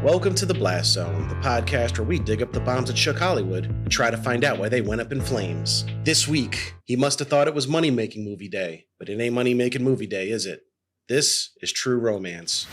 Welcome to The Blast Zone, the podcast where we dig up the bombs that shook Hollywood and try to find out why they went up in flames. This week, he must have thought it was money-making movie day, but it ain't money-making movie day, is it? This is True Romance.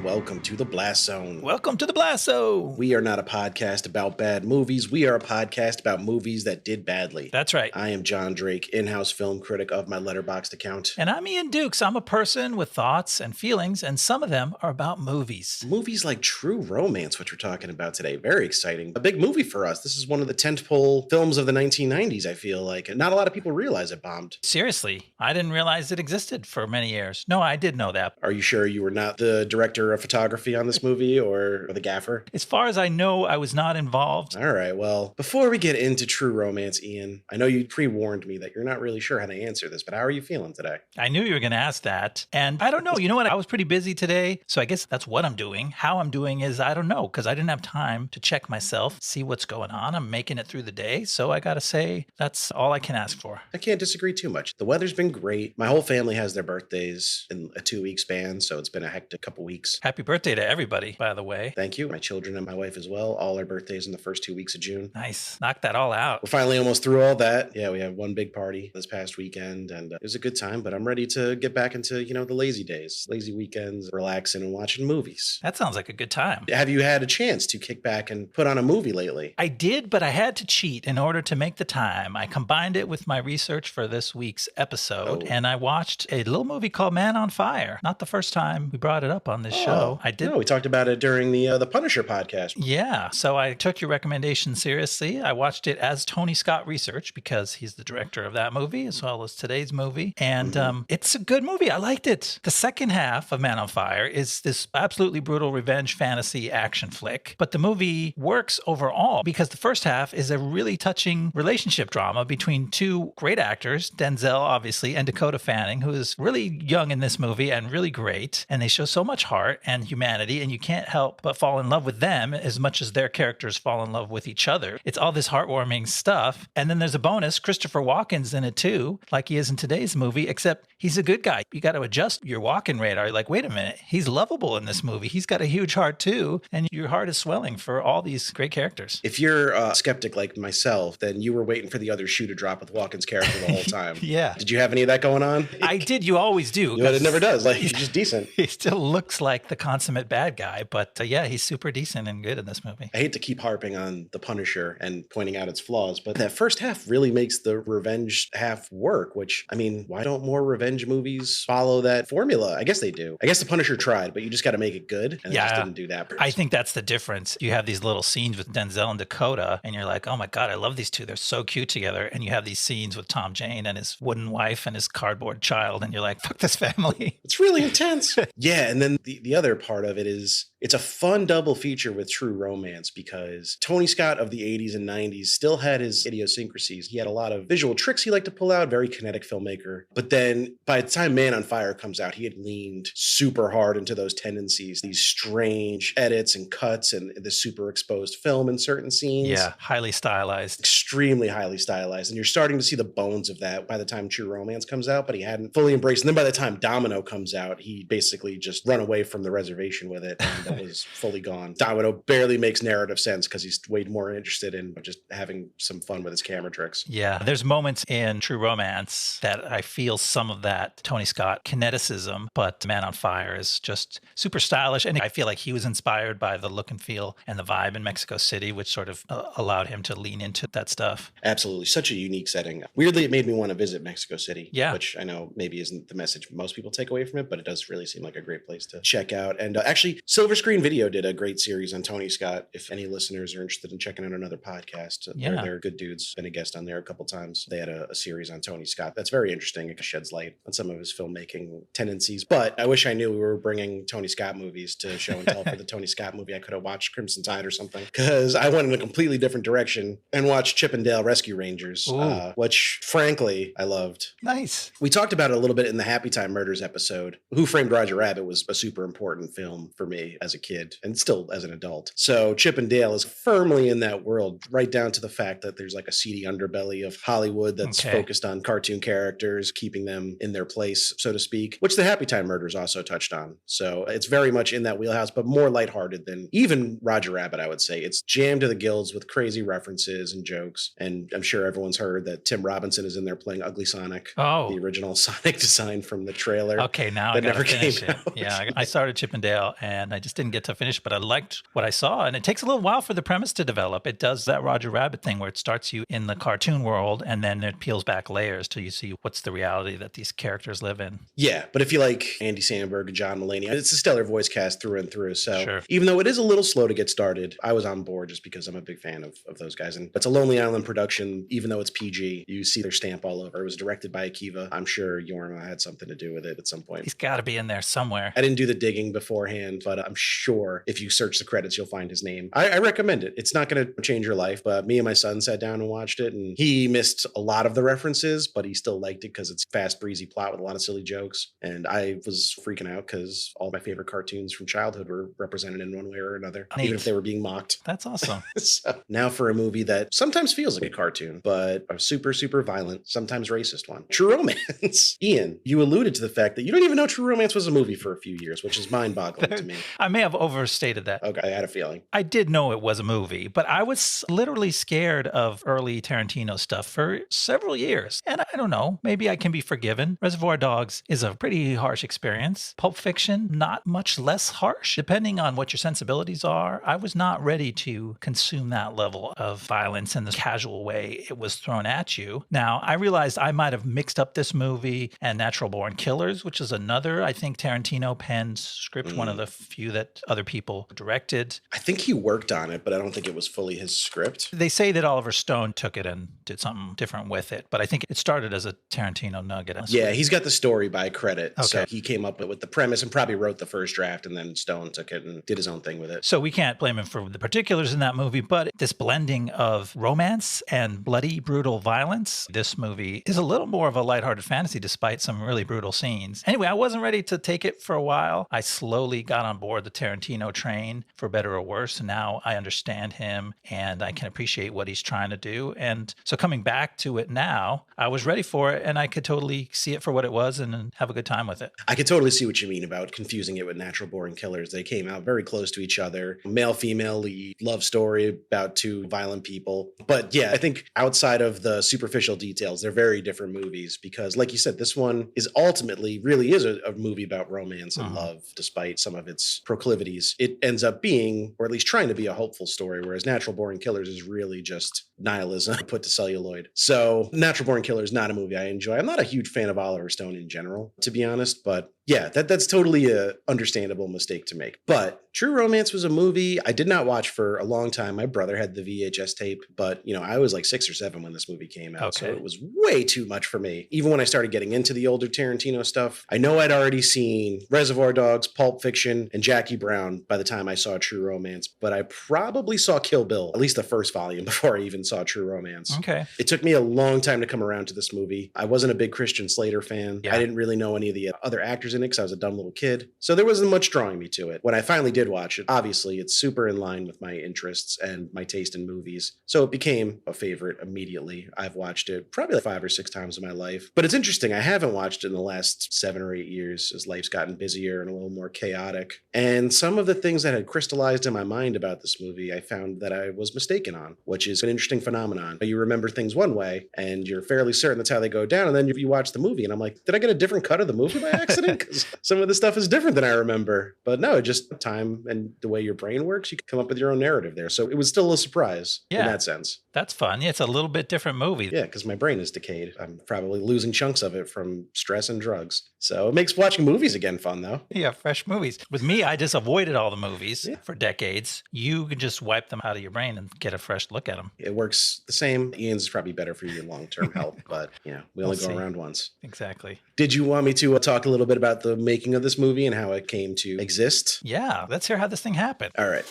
Welcome to The Blast Zone. Welcome to The Blast Zone. We are not a podcast about bad movies. We are a podcast about movies that did badly. That's right. I am Jon Drake, in-house film critic of my Letterboxd account. And I'm Ian Dukes. I'm a person with thoughts and feelings, and some of them are about movies. Movies like True Romance, which we're talking about today. Very exciting. A big movie for us. This is one of the tentpole films of the 1990s, I feel like. And not a lot of people realize it bombed. Seriously, I didn't realize it existed for many years. No, I did know that. Are you sure you were not the director of photography on this movie or the gaffer? As far as I know, I was not involved. All right, well, before we get into True Romance, Ian, I know you pre-warned me that you're not really sure how to answer this, but how are you feeling today? I knew you were going to ask that. And I don't know. You know what? I was pretty busy today, so I guess that's what I'm doing. How I'm doing is I don't know, because I didn't have time to check myself, see what's going on. I'm making it through the day, so I got to say that's all I can ask for. I can't disagree too much. The weather's been great. My whole family has their birthdays in a 2-week span, so it's been a hectic couple weeks. Happy birthday to everybody, by the way. Thank you. My children and my wife as well. All our birthdays in the first 2 weeks of June. Nice. Knock that all out. We're finally almost through all that. Yeah, we had one big party this past weekend, and it was a good time, but I'm ready to get back into, the lazy days, lazy weekends, relaxing and watching movies. That sounds like a good time. Have you had a chance to kick back and put on a movie lately? I did, but I had to cheat in order to make the time. I combined it with my research for this week's episode, and I watched a little movie called Man on Fire. Not the first time we brought it up on this show. I did. No, we talked about it during the Punisher podcast. Yeah, so I took your recommendation seriously. I watched it as Tony Scott research because he's the director of that movie as well as today's movie. And it's a good movie. I liked it. The second half of Man on Fire is this absolutely brutal revenge fantasy action flick. But the movie works overall because the first half is a really touching relationship drama between two great actors, Denzel, obviously, and Dakota Fanning, who is really young in this movie and really great. And they show so much heart and humanity, and you can't help but fall in love with them as much as their characters fall in love with each other. It's all this heartwarming stuff. And then there's a bonus. Christopher Walken's in it too, like he is in today's movie, except he's a good guy. You got to adjust your Walken radar. You're like, wait a minute, he's lovable in this movie. He's got a huge heart too. And your heart is swelling for all these great characters. If you're a skeptic like myself, then you were waiting for the other shoe to drop with Walken's character the whole time. Yeah. Did you have any of that going on? I did. You always do. But it never does. Like, he's just decent. He still looks like the consummate bad guy, but yeah, he's super decent and good in this movie. I hate to keep harping on The Punisher and pointing out its flaws, but that first half really makes the revenge half work, which, I mean, why don't more revenge movies follow that formula? I guess they do. I guess The Punisher tried, but you just got to make it good, and it just didn't do that. I think that's the difference. You have these little scenes with Denzel and Dakota, and you're like, oh my God, I love these two. They're so cute together. And you have these scenes with Tom Jane and his wooden wife and his cardboard child, and you're like, fuck this family. It's really intense. Yeah, and then the other part of it is it's a fun double feature with True Romance because Tony Scott of the 80s and 90s still had his idiosyncrasies. He had a lot of visual tricks he liked to pull out, very kinetic filmmaker. But then by the time Man on Fire comes out, he had leaned super hard into those tendencies, these strange edits and cuts and the super exposed film in certain scenes. Yeah, highly stylized. Extremely highly stylized. And you're starting to see the bones of that by the time True Romance comes out, but he hadn't fully embraced. And then by the time Domino comes out, he basically just run away from the reservation with it. And that was fully gone. Domino barely makes narrative sense because he's way more interested in just having some fun with his camera tricks. Yeah, there's moments in True Romance that I feel some of that Tony Scott kineticism, but Man on Fire is just super stylish. And I feel like he was inspired by the look and feel and the vibe in Mexico City, which sort of allowed him to lean into that stuff. Absolutely. Such a unique setting. Weirdly, it made me want to visit Mexico City, yeah, which I know maybe isn't the message most people take away from it, but it does really seem like a great place to check out. And actually, Silver First Green Video did a great series on Tony Scott. If any listeners are interested in checking out another podcast, they're good dudes. Been a guest on there a couple times. They had a series on Tony Scott that's very interesting. It sheds light on some of his filmmaking tendencies. But I wish I knew we were bringing Tony Scott movies to show and tell for the Tony Scott movie. I could have watched Crimson Tide or something, because I went in a completely different direction and watched Chip and Dale Rescue Rangers, which frankly I loved. Nice. We talked about it a little bit in the Happy Time Murders episode. Who Framed Roger Rabbit was a super important film for me as a kid and still as an adult. So Chip and Dale is firmly in that world, right down to the fact that there's like a seedy underbelly of Hollywood that's focused on cartoon characters, keeping them in their place, so to speak, which the Happy Time Murders also touched on. So it's very much in that wheelhouse, but more lighthearted than even Roger Rabbit, I would say. It's jammed to the gills with crazy references and jokes. And I'm sure everyone's heard that Tim Robinson is in there playing Ugly Sonic, the original Sonic design from the trailer. Okay, now I gotta finish it. Yeah, I started Chip and Dale and I just didn't get to finish, but I liked what I saw. And it takes a little while for the premise to develop. It does that Roger Rabbit thing where it starts you in the cartoon world and then it peels back layers till you see what's the reality that these characters live in. Yeah, but if you like Andy Samberg and John Mulaney, it's a stellar voice cast through and through. So even though it is a little slow to get started, I was on board just because I'm a big fan of those guys. And it's a Lonely Island production, even though it's PG, you see their stamp all over. It was directed by Akiva. I'm sure Jorma had something to do with it at some point. He's got to be in there somewhere. I didn't do the digging beforehand, but I'm sure if you search the credits, you'll find his name. I recommend it. It's not going to change your life, but me and my son sat down and watched it, and he missed a lot of the references, but he still liked it because it's fast, breezy plot with a lot of silly jokes. And I was freaking out because all my favorite cartoons from childhood were represented in one way or another, even if they were being mocked. That's awesome. So now for a movie that sometimes feels like a cartoon, but a super, super violent, sometimes racist one. True Romance. Ian, you alluded to the fact that you don't even know True Romance was a movie for a few years, which is mind-boggling to me. I may have overstated that. Okay, I had a feeling. I did know it was a movie, but I was literally scared of early Tarantino stuff for several years. And I don't know, maybe I can be forgiven. Reservoir Dogs is a pretty harsh experience. Pulp Fiction, not much less harsh, depending on what your sensibilities are. I was not ready to consume that level of violence in the casual way it was thrown at you. Now, I realized I might have mixed up this movie and Natural Born Killers, which is another, I think, Tarantino penned script, one of the few that other people directed. I think he worked on it, but I don't think it was fully his script. They say that Oliver Stone took it and did something different with it, but I think it started as a Tarantino nugget. Yeah, he's got the story by credit. Okay. So he came up with the premise and probably wrote the first draft, and then Stone took it and did his own thing with it. So we can't blame him for the particulars in that movie, but this blending of romance and bloody, brutal violence, this movie is a little more of a lighthearted fantasy despite some really brutal scenes. Anyway, I wasn't ready to take it for a while. I slowly got on board the Tarantino train, for better or worse. Now I understand him and I can appreciate what he's trying to do. And so coming back to it now, I was ready for it and I could totally see it for what it was and have a good time with it. I could totally see what you mean about confusing it with Natural Born Killers. They came out very close to each other. Male-female lead, love story about two violent people. But yeah, I think outside of the superficial details, they're very different movies because, like you said, this one is ultimately really is a movie about romance and love, despite some of its proclivities. It ends up being, or at least trying to be, a hopeful story, whereas Natural Born Killers is really just nihilism put to celluloid. So Natural Born Killers is not a movie I enjoy. I'm not a huge fan of Oliver Stone in general, to be honest, but yeah, that's totally a understandable mistake to make. But True Romance was a movie I did not watch for a long time. My brother had the VHS tape, but I was like 6 or 7 when this movie came out, so it was way too much for me. Even when I started getting into the older Tarantino stuff, I know I'd already seen Reservoir Dogs, Pulp Fiction, and Jackie Brown by the time I saw True Romance, but I probably saw Kill Bill, at least the first volume, before I even saw True Romance. Okay. It took me a long time to come around to this movie. I wasn't a big Christian Slater fan. I didn't really know any of the other actors in it because I was a dumb little kid. So there wasn't much drawing me to it. When I finally did watch it, obviously it's super in line with my interests and my taste in movies. So it became a favorite immediately. I've watched it probably like 5 or 6 times in my life. But it's interesting. I haven't watched it in the last 7 or 8 years as life's gotten busier and a little more chaotic. And some of the things that had crystallized in my mind about this movie, I found that I was mistaken on, which is an interesting phenomenon. You remember things one way and you're fairly certain that's how they go down. And then you watch the movie and I'm like, did I get a different cut of the movie by accident? Because some of the stuff is different than I remember. But no, just time and the way your brain works, you can come up with your own narrative there. So it was still a surprise in that sense. That's fun. Yeah, it's a little bit different movie. Yeah, because my brain is decayed. I'm probably losing chunks of it from stress and drugs. So it makes watching movies again fun, though. Yeah, fresh movies. With me, I just avoided all the movies Yeah. for decades. You can just wipe them out of your brain and get a fresh look at them. It works the same. Ian's is probably better for your long-term health, but we only We'll go see. around once. Exactly. Did you want me to talk a little bit about the making of this movie and how it came to exist? Yeah, let's hear how this thing happened. All right.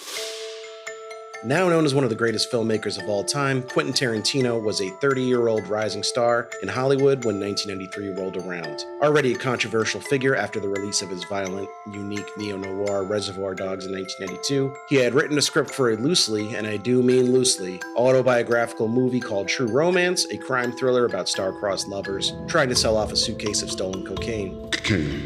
Now known as one of the greatest filmmakers of all time, Quentin Tarantino was a 30-year-old rising star in Hollywood when 1993 rolled around. Already a controversial figure after the release of his violent, unique neo-noir Reservoir Dogs in 1992, he had written a script for a loosely, and I do mean loosely, autobiographical movie called True Romance, a crime thriller about star-crossed lovers trying to sell off a suitcase of stolen cocaine.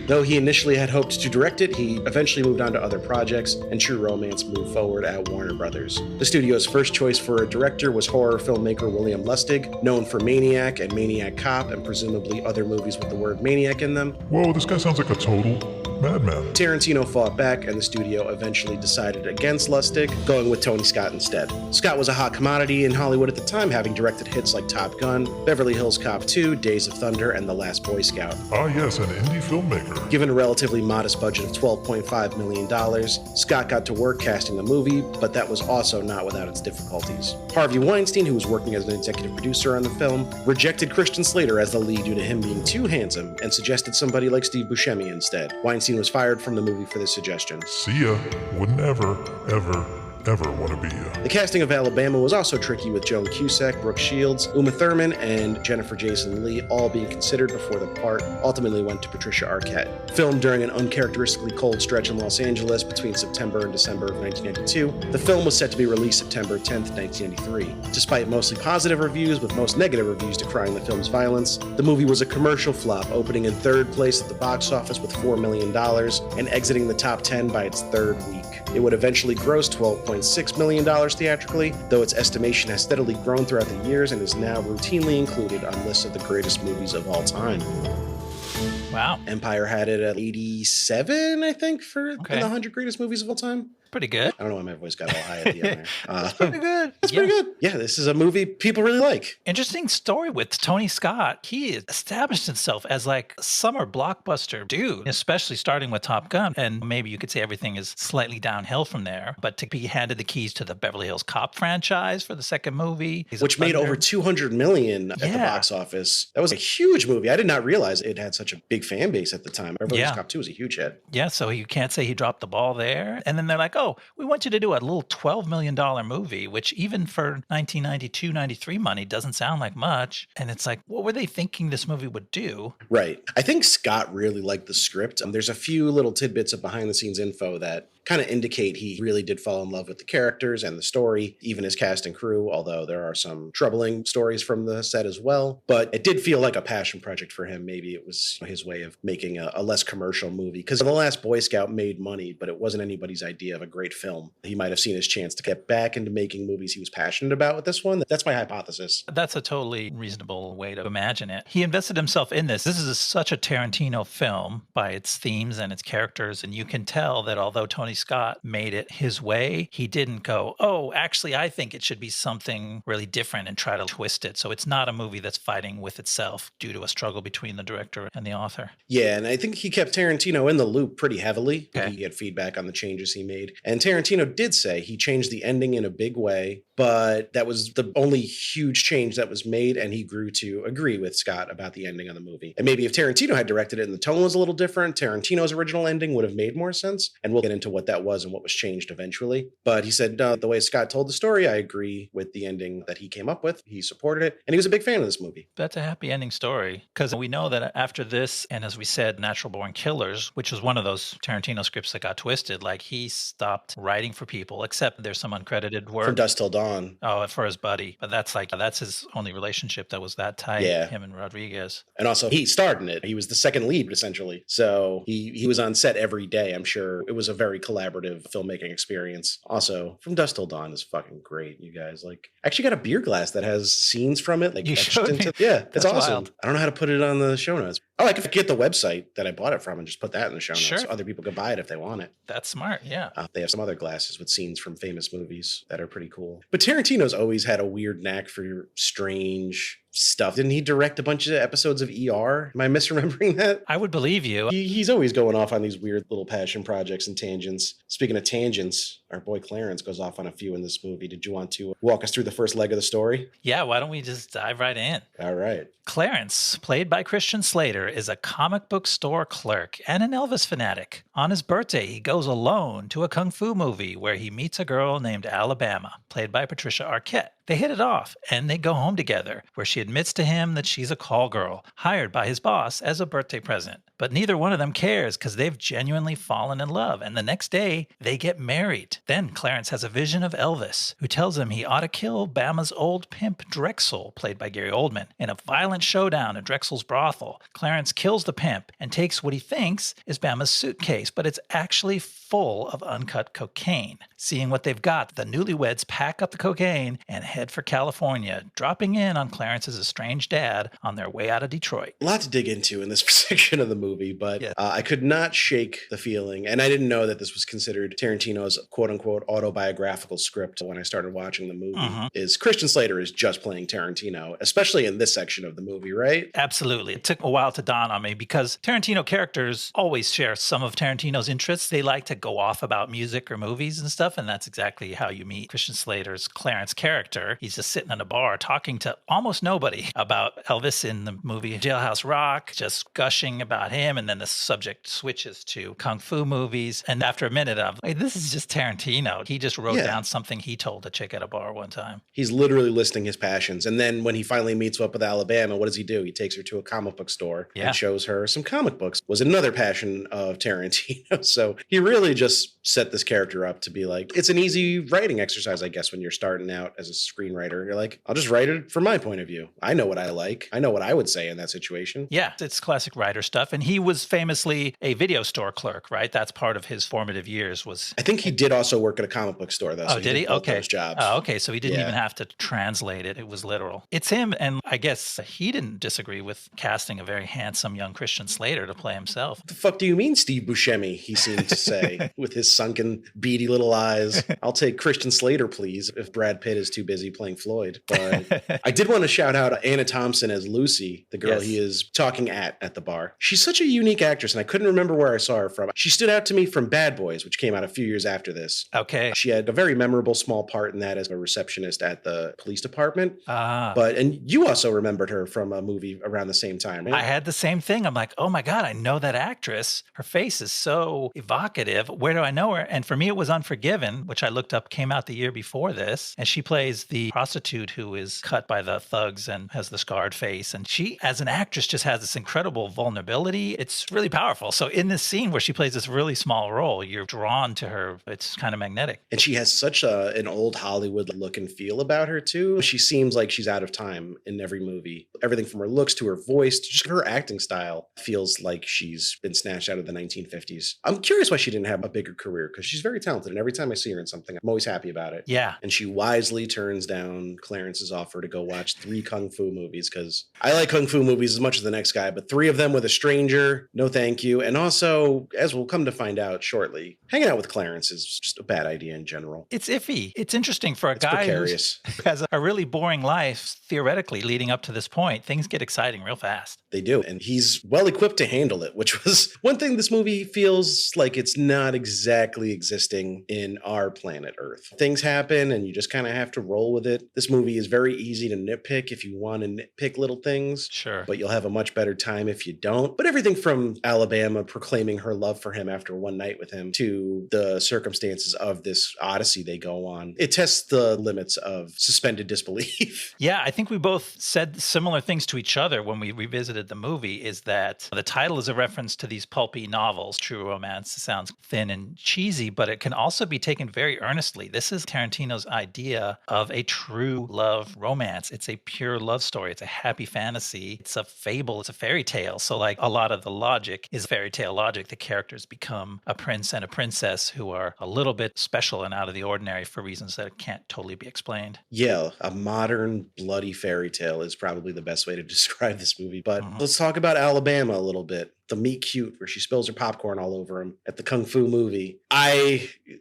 Though he initially had hoped to direct it, he eventually moved on to other projects, and True Romance moved forward at Warner Brothers. The studio's first choice for a director was horror filmmaker William Lustig, known for Maniac and Maniac Cop, and presumably other movies with the word maniac in them. Whoa, this guy sounds like a total madman. Tarantino fought back, and the studio eventually decided against Lustig, going with Tony Scott instead. Scott was a hot commodity in Hollywood at the time, having directed hits like Top Gun, Beverly Hills Cop 2, Days of Thunder, and The Last Boy Scout. Ah yes, an indie filmmaker. Given a relatively modest budget of $12.5 million, Scott got to work casting the movie, but that was also not without its difficulties. Harvey Weinstein, who was working as an executive producer on the film, rejected Christian Slater as the lead due to him being too handsome and suggested somebody like Steve Buscemi instead. Weinstein was fired from the movie for this suggestion. See ya. Would never, ever want to be you. The casting of Alabama was also tricky, with Joan Cusack, Brooke Shields, Uma Thurman, and Jennifer Jason Leigh all being considered before the part ultimately went to Patricia Arquette. Filmed during an uncharacteristically cold stretch in Los Angeles between September and December of 1992, the film was set to be released September 10th, 1993. Despite mostly positive reviews, with most negative reviews decrying the film's violence, the movie was a commercial flop, opening in third place at the box office with $4 million and exiting the top 10 by its third week. It would eventually gross $12.6 million theatrically, though its estimation has steadily grown throughout the years and is now routinely included on lists of the greatest movies of all time. Wow. Empire had it at 87, I think, for the 100 greatest movies of all time. Pretty good. I don't know why my voice got all high at the end there. Pretty good. It's pretty good. Yeah, this is a movie people really like. Interesting story with Tony Scott. He established himself as like a summer blockbuster dude, especially starting with Top Gun. And maybe you could say everything is slightly downhill from there. But to be handed the keys to the Beverly Hills Cop franchise for the second movie, which made over $200 million at the box office. That was a huge movie. I did not realize it had such a big fan base at the time. Beverly Hills Cop 2 was a huge hit. Yeah, so you can't say he dropped the ball there. And then they're like, oh, we want you to do a little $12 million movie, which even for 1992, 93 money doesn't sound like much. And it's like, what were they thinking this movie would do? Right. I think Scott really liked the script. There's a few little tidbits of behind the scenes info that kind of indicate he really did fall in love with the characters and the story, even his cast and crew, although there are some troubling stories from the set as well. But it did feel like a passion project for him. Maybe it was his way of making a less commercial movie, because The Last Boy Scout made money, but it wasn't anybody's idea of a great film. He might have seen his chance to get back into making movies he was passionate about with this one. That's my hypothesis. That's a totally reasonable way to imagine it. He invested himself in this. This is such a Tarantino film by its themes and its characters, and you can tell that although Tony Scott made it his way, he didn't go, oh, actually, I think it should be something really different and try to twist it. So it's not a movie that's fighting with itself due to a struggle between the director and the author. Yeah, and I think he kept Tarantino in the loop pretty heavily. Okay. He had feedback on the changes he made. And Tarantino did say he changed the ending in a big way, but that was the only huge change that was made, and he grew to agree with Scott about the ending of the movie. And maybe if Tarantino had directed it and the tone was a little different, Tarantino's original ending would have made more sense, and we'll get into what that was and what was changed eventually. But he said, the way Scott told the story, I agree with the ending that he came up with. He supported it, and he was a big fan of this movie. That's a happy ending story, because we know that after this, and as we said, Natural Born Killers, which was one of those Tarantino scripts that got twisted, like he stopped writing for people, except there's some uncredited work. From Dusk Till Dawn. Oh, for his buddy. But that's his only relationship that was that tight, him and Rodriguez. And also, he starred in it. He was the second lead, essentially. So he was on set every day. I'm sure it was a very collaborative filmmaking experience. Also, From Dusk Till Dawn is fucking great, you guys. Like, I actually got a beer glass that has scenes from it. Like, you showed me. Yeah, it's awesome. Wild. I don't know how to put it on the show notes. Oh, I could get the website that I bought it from and just put that in the show notes. Sure. So other people could buy it if they want it. That's smart, yeah. They have some other glasses with scenes from famous movies that are pretty cool. But Tarantino's always had a weird knack for strange stuff. Didn't he direct a bunch of episodes of ER? Am I misremembering that? I would believe you. He's always going off on these weird little passion projects and tangents. Speaking of tangents, our boy Clarence goes off on a few in this movie. Did you want to walk us through the first leg of the story? Yeah, why don't we just dive right in? All right. Clarence, played by Christian Slater, is a comic book store clerk and an Elvis fanatic. On his birthday, he goes alone to a kung fu movie where he meets a girl named Alabama, played by Patricia Arquette. They hit it off, and they go home together, where she admits to him that she's a call girl, hired by his boss as a birthday present. But neither one of them cares because they've genuinely fallen in love, and the next day, they get married. Then Clarence has a vision of Elvis, who tells him he ought to kill Bama's old pimp Drexel, played by Gary Oldman. In a violent showdown at Drexel's brothel, Clarence kills the pimp and takes what he thinks is Bama's suitcase, but it's actually full of uncut cocaine. Seeing what they've got, the newlyweds pack up the cocaine and head for California, dropping in on Clarence's estranged dad on their way out of Detroit. A lot to dig into in this section of the movie, but Yeah. I could not shake the feeling, and I didn't know that this was considered Tarantino's quote-unquote autobiographical script when I started watching the movie, is Christian Slater is just playing Tarantino, especially in this section of the movie, right? Absolutely. It took a while to dawn on me because Tarantino characters always share some of Tarantino's interests. They like to go off about music or movies and stuff, and that's exactly how you meet Christian Slater's Clarence character. He's just sitting in a bar talking to almost nobody about Elvis in the movie Jailhouse Rock, just gushing about him, and then the subject switches to kung fu movies. And after a minute of, hey, this is just Tarantino. He just wrote down something he told a chick at a bar one time. He's literally listing his passions. And then when he finally meets up with Alabama, what does he do? He takes her to a comic book store and shows her some comic books. Was another passion of Tarantino. So he really just set this character up to be like, it's an easy writing exercise, I guess, when you're starting out as a screenwriter. You're like, I'll just write it from my point of view. I know what I like. I know what I would say in that situation. Yeah, it's classic writer stuff. And he was famously a video store clerk, right? That's part of his formative years was... I think he did also work at a comic book store, though. Oh, So did he? both Okay. those jobs. Oh, okay. So he didn't even have to translate it. It was literal. It's him. And I guess he didn't disagree with casting a very handsome young Christian Slater to play himself. What the fuck do you mean, Steve Buscemi? He seemed to say with his sunken, beady little eyes. I'll take Christian Slater, please, if Brad Pitt is too busy playing Floyd. But I did want to shout out Anna Thompson as Lucy, the girl he is talking at the bar. She's such a unique actress, and I couldn't remember where I saw her from. She stood out to me from Bad Boys, which came out a few years after this. Okay. She had a very memorable small part in that as a receptionist at the police department. And you also remembered her from a movie around the same time, right? I had the same thing. I'm like, oh my God, I know that actress. Her face is so evocative. Where do I know her? And for me, it was Unforgiven, which I looked up, came out the year before this. And she plays the prostitute who is cut by the thugs and has the scarred face. And she, as an actress, just has this incredible vulnerability. It's really powerful. So in this scene where she plays this really small role, you're drawn to her. It's kind of magnetic. And she has such an old Hollywood look and feel about her, too. She seems like she's out of time in every movie. Everything from her looks to her voice to just her acting style feels like she's been snatched out of the 1950s. I'm curious why she didn't have a bigger career, because she's very talented. And every time I see her in something, I'm always happy about it. Yeah. And she wisely turns down Clarence's offer to go watch 3 Kung Fu movies, because I like Kung Fu movies as much as the next guy, but 3 of them with a stranger, no thank you. And also, as we'll come to find out shortly, hanging out with Clarence is just a bad idea in general. It's iffy. It's interesting for a guy who has a really boring life, theoretically, leading up to this point. Things get exciting real fast. They do. And he's well equipped to handle it, which was one thing this movie feels like it's not exactly existing in our planet Earth. Things happen and you just kind of have to roll with it. This movie is very easy to nitpick if you want to nitpick little things. Sure. But you'll have a much better time if you don't. But everything from Alabama proclaiming her love for him after one night with him to the circumstances of this odyssey they go on, it tests the limits of suspended disbelief. Yeah, I think we both said similar things to each other when we revisited the movie, is that the title is a reference to these pulpy novels, True Romance. It sounds thin and cheesy, but it can also be taken very earnestly. This is Tarantino's idea of a true love romance. It's a pure love story. It's a happy fantasy. It's a fable. It's a fairy tale. So like a lot lot of the logic is fairy tale logic. The characters become a prince and a princess who are a little bit special and out of the ordinary for reasons that can't totally be explained. Yeah, a modern bloody fairy tale is probably the best way to describe this movie. But let's talk about Alabama a little bit. The meet cute where she spills her popcorn all over him at the Kung Fu movie.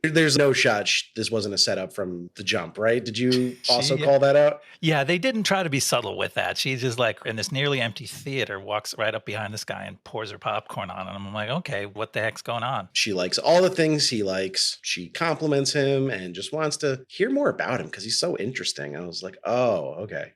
There's no shot this wasn't a setup from the jump, right? Did you also call that out? Yeah, they didn't try to be subtle with that. She's just like in this nearly empty theater, walks right up behind this guy and pours her popcorn on him. I'm like, okay, what the heck's going on? She likes all the things he likes. She compliments him and just wants to hear more about him because he's so interesting. I was like, oh, okay.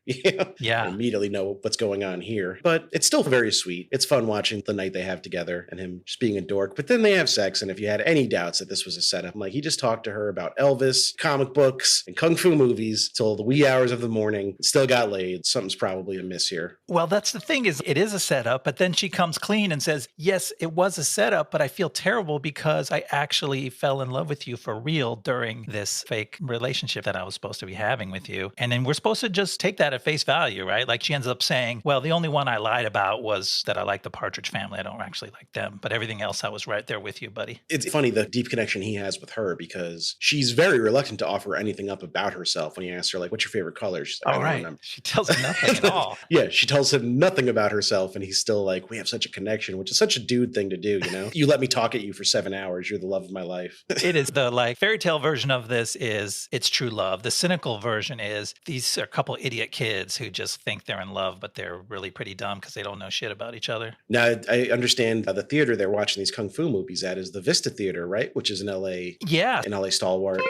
Yeah. I immediately know what's going on here. But it's still very sweet. It's fun watching the night they have together and him just being a dork. But then they have sex. And if you had any doubts that this was a setup, I'm like, he just talked to her about Elvis, comic books, and Kung Fu movies till the wee hours of the morning. Still got laid. Something's probably amiss here. Well, that's the thing is it is a setup, but then she comes clean and says, yes, it was a setup, but I feel terrible because I actually fell in love with you for real during this fake relationship that I was supposed to be having with you. And then we're supposed to just take that at face value, right? Like she ends up saying, well, the only one I lied about was that I like the Partridge Family. I don't actually like them, but everything else I was right there with you, buddy. It's funny the deep connection he has with her because she's very reluctant to offer anything up about herself when he asks her, like, what's your favorite color? She's like, I don't remember. She tells him nothing at all. Yeah, she tells him nothing about herself, and he's still like, we have such a connection, which is such a dude thing to do, you know? You let me talk at you for 7 hours. You're the love of my life. It is the like fairy tale version of this is it's true love. The cynical version is these are a couple idiot kids who just think they're in love, but they're really pretty dumb because they don't know shit about each other. Now, I understand the theater they're watching these Kung Fu movies at is the Vista Theater, right? Which is in LA. Yeah. In LA Stalwart.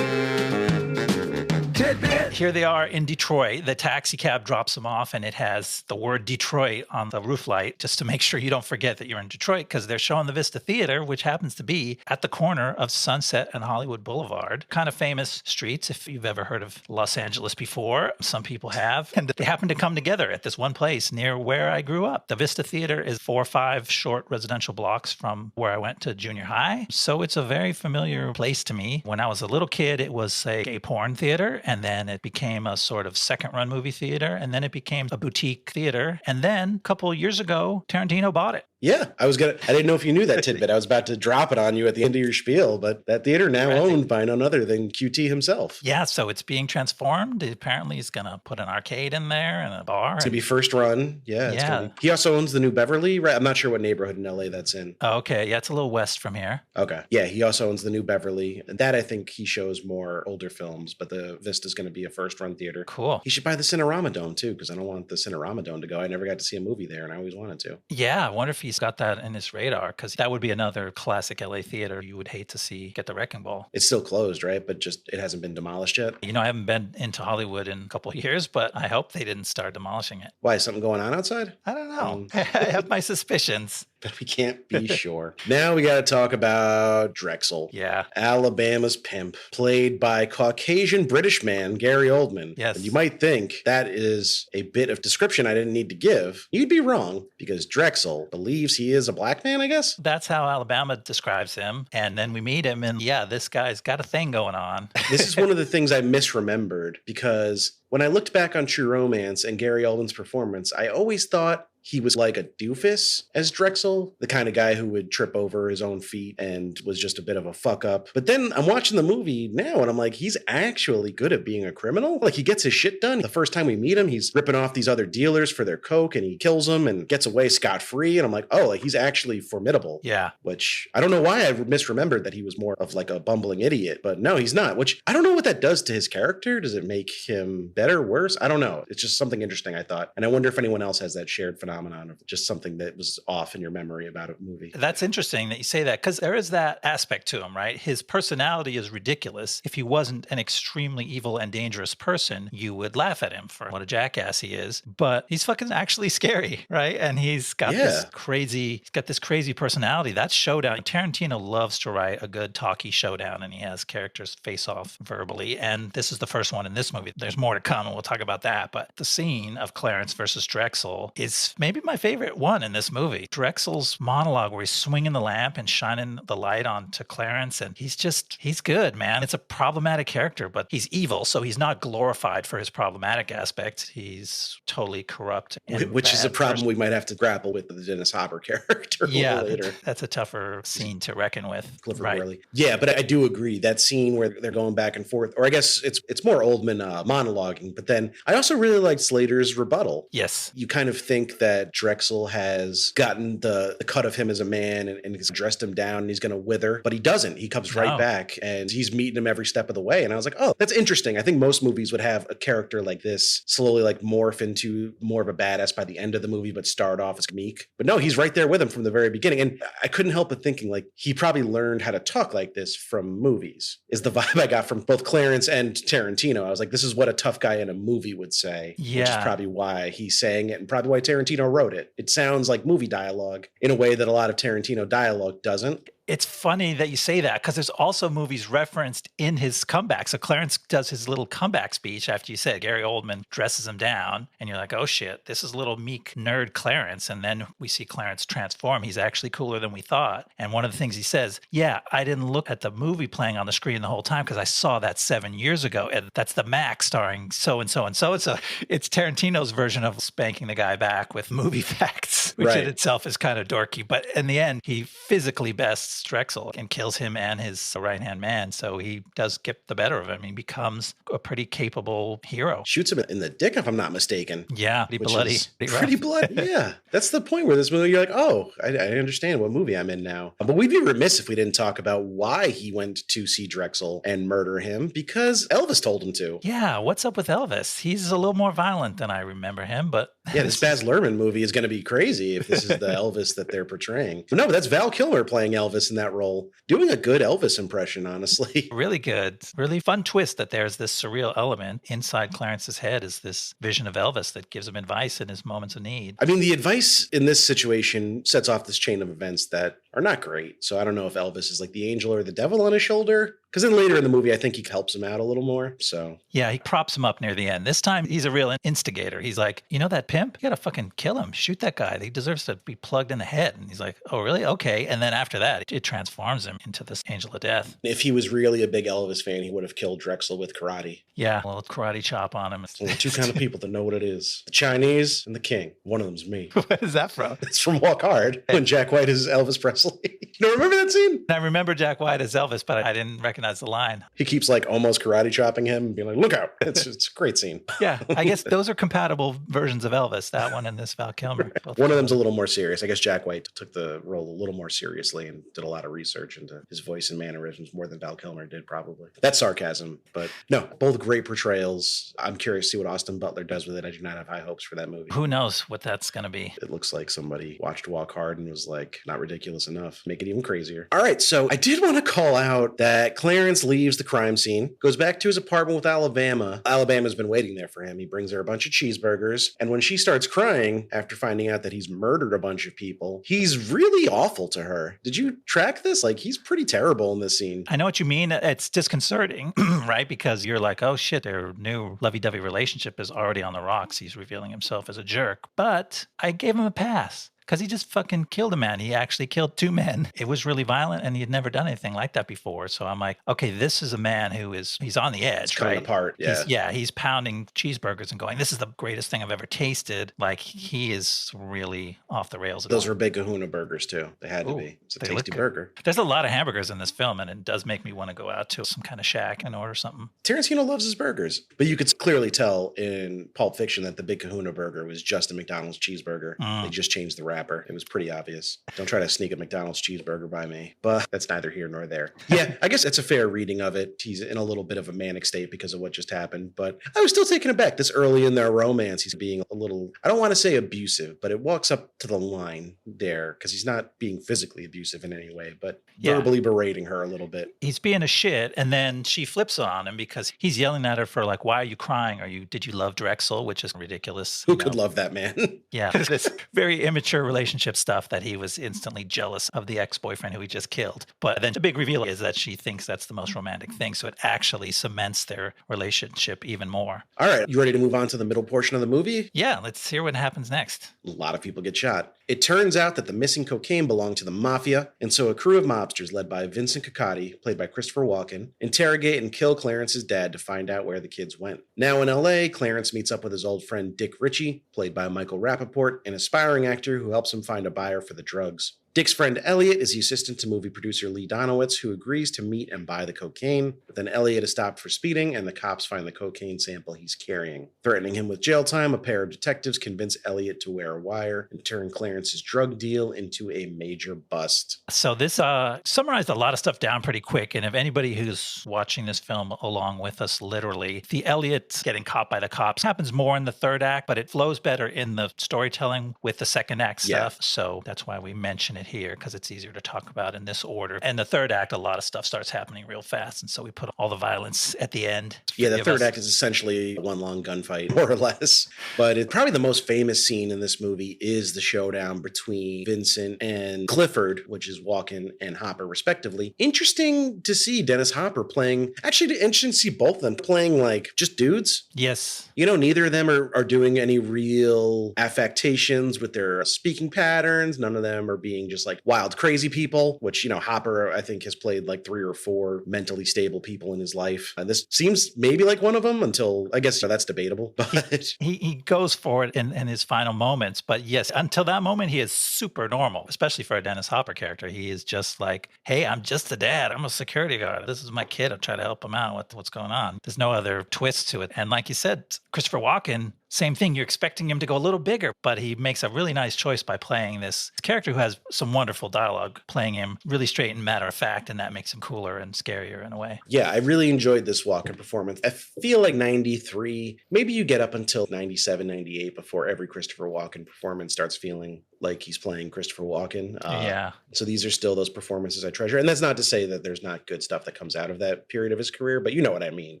Here they are in Detroit. The taxi cab drops them off, and it has the word Detroit on the roof light just to make sure you don't forget that you're in Detroit because they're showing the Vista Theater, which happens to be at the corner of Sunset and Hollywood Boulevard. Kind of famous streets if you've ever heard of Los Angeles before. Some people have. And they happen to come together at this one place near where I grew up. The Vista Theater is 4 or 5 short residential blocks from where I went to junior high. So it's a very familiar place to me. When I was a little kid, it was a gay porn theater, and then it became a sort of second-run movie theater, and then it became a boutique theater. And then a couple of years ago, Tarantino bought it. Yeah, I didn't know if you knew that tidbit. I was about to drop it on you at the end of your spiel, but that theater now owned by none other than QT himself. Yeah, so it's being transformed. Apparently, he's going to put an arcade in there and a bar. It's going to be first run. Yeah. He also owns the New Beverly, right? I'm not sure what neighborhood in LA that's in. Oh, okay. Yeah, it's a little west from here. Okay. Yeah, he also owns the New Beverly. And that I think he shows more older films, but the Vista's going to be a first run theater. Cool. He should buy the Cinerama Dome too, because I don't want the Cinerama Dome to go. I never got to see a movie there and I always wanted to. Yeah, I wonder if he's got that in his radar, because that would be another classic LA theater you would hate to see get the wrecking ball. It's still closed, right? But just it hasn't been demolished yet. You know, I haven't been into Hollywood in a couple of years, but I hope they didn't start demolishing it. Why? Is something going on outside? I don't know. I have my suspicions. But we can't be sure. Now we got to talk about Drexel. Yeah. Alabama's pimp, played by Caucasian British man Gary Oldman. Yes. And you might think that is a bit of description I didn't need to give. You'd be wrong, because Drexel believes he is a black man, I guess? That's how Alabama describes him. And then we meet him, and yeah, this guy's got a thing going on. This is one of the things I misremembered, because when I looked back on True Romance and Gary Oldman's performance, I always thought he was like a doofus as Drexel, the kind of guy who would trip over his own feet and was just a bit of a fuck up. But then I'm watching the movie now and I'm like, he's actually good at being a criminal. Like, he gets his shit done. The first time we meet him, he's ripping off these other dealers for their coke and he kills them and gets away scot-free. And I'm like, oh, like, he's actually formidable. Yeah. Which I don't know why I misremembered that he was more of like a bumbling idiot, but no, he's not, which I don't know what that does to his character. Does it make him better, worse? I don't know. It's just something interesting, I thought. And I wonder if anyone else has that shared phenomenon of just something that was off in your memory about a movie. That's interesting that you say that, because there is that aspect to him, right? His personality is ridiculous. If he wasn't an extremely evil and dangerous person, you would laugh at him for what a jackass he is. But he's fucking actually scary, right? And he's got this crazy personality. That's Showdown. Tarantino loves to write a good talky showdown, and he has characters face off verbally. And this is the first one in this movie. There's more to come, and we'll talk about that. But the scene of Clarence versus Drexel is maybe my favorite one in this movie. Drexel's monologue where he's swinging the lamp and shining the light onto Clarence. And he's good, man. It's a problematic character, but he's evil. So he's not glorified for his problematic aspect. He's totally corrupt. Which is a problem we might have to grapple with the Dennis Hopper character later. That's a tougher scene to reckon with. Clifford Burley. Yeah, but I do agree. That scene where they're going back and forth, or I guess it's more Oldman monologuing, but then I also really liked Slater's rebuttal. Yes. You kind of think that Drexel has gotten the cut of him as a man and has dressed him down and he's going to wither, but he doesn't. He comes right back and he's meeting him every step of the way. And I was like, oh, that's interesting. I think most movies would have a character like this slowly like morph into more of a badass by the end of the movie, but start off as meek. But no, he's right there with him from the very beginning. And I couldn't help but thinking like he probably learned how to talk like this from movies, is the vibe I got from both Clarence and Tarantino. I was like, this is what a tough guy in a movie would say, which is probably why he's saying it and probably why Tarantino wrote it. It sounds like movie dialogue in a way that a lot of Tarantino dialogue doesn't. It's funny that you say that because there's also movies referenced in his comeback. So Clarence does his little comeback speech after you said Gary Oldman dresses him down and you're like, oh shit, this is little meek nerd Clarence. And then we see Clarence transform. He's actually cooler than we thought. And one of the things he says, yeah, I didn't look at the movie playing on the screen the whole time because I saw that 7 years ago. And that's the Mac starring so-and-so and so-and-so. It's Tarantino's version of spanking the guy back with movie facts, which in itself is kind of dorky. But in the end, he physically bests Drexel and kills him and his right-hand man. So he does get the better of him. He becomes a pretty capable hero. Shoots him in the dick, if I'm not mistaken. Yeah, pretty bloody. Pretty bloody, yeah. That's the point where this movie, you're like, oh, I understand what movie I'm in now. But we'd be remiss if we didn't talk about why he went to see Drexel and murder him, because Elvis told him to. Yeah, what's up with Elvis? He's a little more violent than I remember him, but... Yeah, this Baz Luhrmann movie is going to be crazy if this is the Elvis that they're portraying. But no, but that's Val Kilmer playing Elvis in that role. Doing a good Elvis impression, honestly. Really good. Really fun twist that there's this surreal element inside Clarence's head is this vision of Elvis that gives him advice in his moments of need. I mean, the advice in this situation sets off this chain of events that are not great. So I don't know if Elvis is like the angel or the devil on his shoulder. Because then later in the movie, I think he helps him out a little more. So yeah, he props him up near the end. This time, he's a real instigator. He's like, you know that pimp? You got to fucking kill him. Shoot that guy. He deserves to be plugged in the head. And he's like, oh, really? Okay. And then after that, it transforms him into this angel of death. If he was really a big Elvis fan, he would have killed Drexel with karate. Yeah, a little karate chop on him. Only two kind of people that know what it is. The Chinese and the king. One of them's me. What is that from? It's from Walk Hard, when Jack White is Elvis Presley. You remember that scene? I remember Jack White as Elvis, but I didn't recognize the line. He keeps like almost karate chopping him and being like, look out. It's a great scene. Yeah, I guess those are compatible versions of Elvis, that one and this Val Kilmer. One of them's a little more serious. I guess Jack White took the role a little more seriously and did a lot of research into his voice and mannerisms more than Val Kilmer did, probably. That's sarcasm, but no, both great portrayals. I'm curious to see what Austin Butler does with it. I do not have high hopes for that movie. Who knows what that's going to be? It looks like somebody watched Walk Hard and was like, not ridiculous enough. Make it even crazier. All right, so I did want to call out that Clarence leaves the crime scene, goes back to his apartment with Alabama. Alabama's been waiting there for him. He brings her a bunch of cheeseburgers. And when she starts crying after finding out that he's murdered a bunch of people, he's really awful to her. Did you track this? Like, he's pretty terrible in this scene. I know what you mean. It's disconcerting, right? Because you're like, oh shit, their new lovey-dovey relationship is already on the rocks. He's revealing himself as a jerk. But I gave him a pass. Because he just fucking killed a man. He actually killed two men. It was really violent, and he had never done anything like that before. So I'm like, okay, this is a man he's on the edge, it's right? Apart, yeah. He's pounding cheeseburgers and going, this is the greatest thing I've ever tasted. Like, he is really off the rails. Those were big kahuna burgers, too. They had to be. It's a tasty burger. There's a lot of hamburgers in this film, and it does make me want to go out to some kind of shack and order something. Tarantino loves his burgers. But you could clearly tell in Pulp Fiction that the big kahuna burger was just a McDonald's cheeseburger. They just changed the wrapper. It was pretty obvious. Don't try to sneak a McDonald's cheeseburger by me, but that's neither here nor there. Yeah, I guess that's a fair reading of it. He's in a little bit of a manic state because of what just happened, but I was still taken aback. This early in their romance, he's being a little, I don't want to say abusive, but it walks up to the line there because he's not being physically abusive in any way, but verbally berating her a little bit. He's being a shit, and then she flips on him because he's yelling at her for like, why are you crying? Did you love Drexel? Which is ridiculous. Who could love that man? Yeah, this very immature relationship stuff that he was instantly jealous of the ex-boyfriend who he just killed. But then the big reveal is that she thinks that's the most romantic thing. So it actually cements their relationship even more. All right, you ready to move on to the middle portion of the movie? Yeah, let's hear what happens next. A lot of people get shot. It turns out that the missing cocaine belonged to the mafia, and so a crew of mobsters led by Vincent Cacotti, played by Christopher Walken, interrogate and kill Clarence's dad to find out where the kids went. Now in LA, Clarence meets up with his old friend Dick Ritchie, played by Michael Rappaport, an aspiring actor who helps him find a buyer for the drugs. Dick's friend Elliot is the assistant to movie producer Lee Donowitz, who agrees to meet and buy the cocaine. But then Elliot is stopped for speeding, and the cops find the cocaine sample he's carrying. Threatening him with jail time, a pair of detectives convince Elliot to wear a wire and turn Clarence's drug deal into a major bust. So this summarized a lot of stuff down pretty quick. And if anybody who's watching this film along with us, literally, the Elliot getting caught by the cops happens more in the third act, but it flows better in the storytelling with the second act stuff. So that's why we mention it here, because it's easier to talk about in this order. And the third act, a lot of stuff starts happening real fast. And so we put all the violence at the end. Yeah, the third act is essentially one long gunfight, more or less. But probably the most famous scene in this movie is the showdown between Vincent and Clifford, which is Walken and Hopper, respectively. Interesting to see Dennis Hopper playing, actually interesting to see both of them playing like just dudes. Yes. You know, neither of them are doing any real affectations with their speaking patterns. None of them are being just like wild, crazy people, which, you know, Hopper, I think, has played like 3 or 4 mentally stable people in his life. And this seems maybe like one of them until, I guess that's debatable. But he goes for it in his final moments. But yes, until that moment, he is super normal, especially for a Dennis Hopper character. He is just like, hey, I'm just the dad. I'm a security guard. This is my kid. I'm trying to help him out. What's going on? There's no other twist to it. And like you said, Christopher Walken, same thing. You're expecting him to go a little bigger, but he makes a really nice choice by playing this character who has some wonderful dialogue, playing him really straight and matter of fact, and that makes him cooler and scarier in a way. Yeah, I really enjoyed this Walken performance. I feel like 93, maybe you get up until 97, 98 before every Christopher Walken performance starts feeling like he's playing Christopher Walken. Yeah. So these are still those performances I treasure. And that's not to say that there's not good stuff that comes out of that period of his career, but you know what I mean.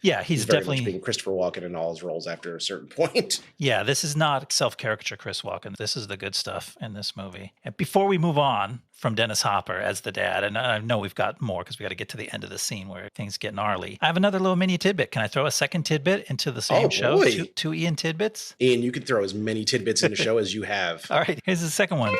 Yeah, he's very definitely much being Christopher Walken in all his roles after a certain point. Yeah, this is not self-caricature Chris Walken. This is the good stuff in this movie. And before we move on from Dennis Hopper as the dad, and I know we've got more because we got to get to the end of the scene where things get gnarly. I have another little mini tidbit. Can I throw a second tidbit into the same show? Two Ian tidbits? Ian, you can throw as many tidbits in the show as you have. All right, here's the second one.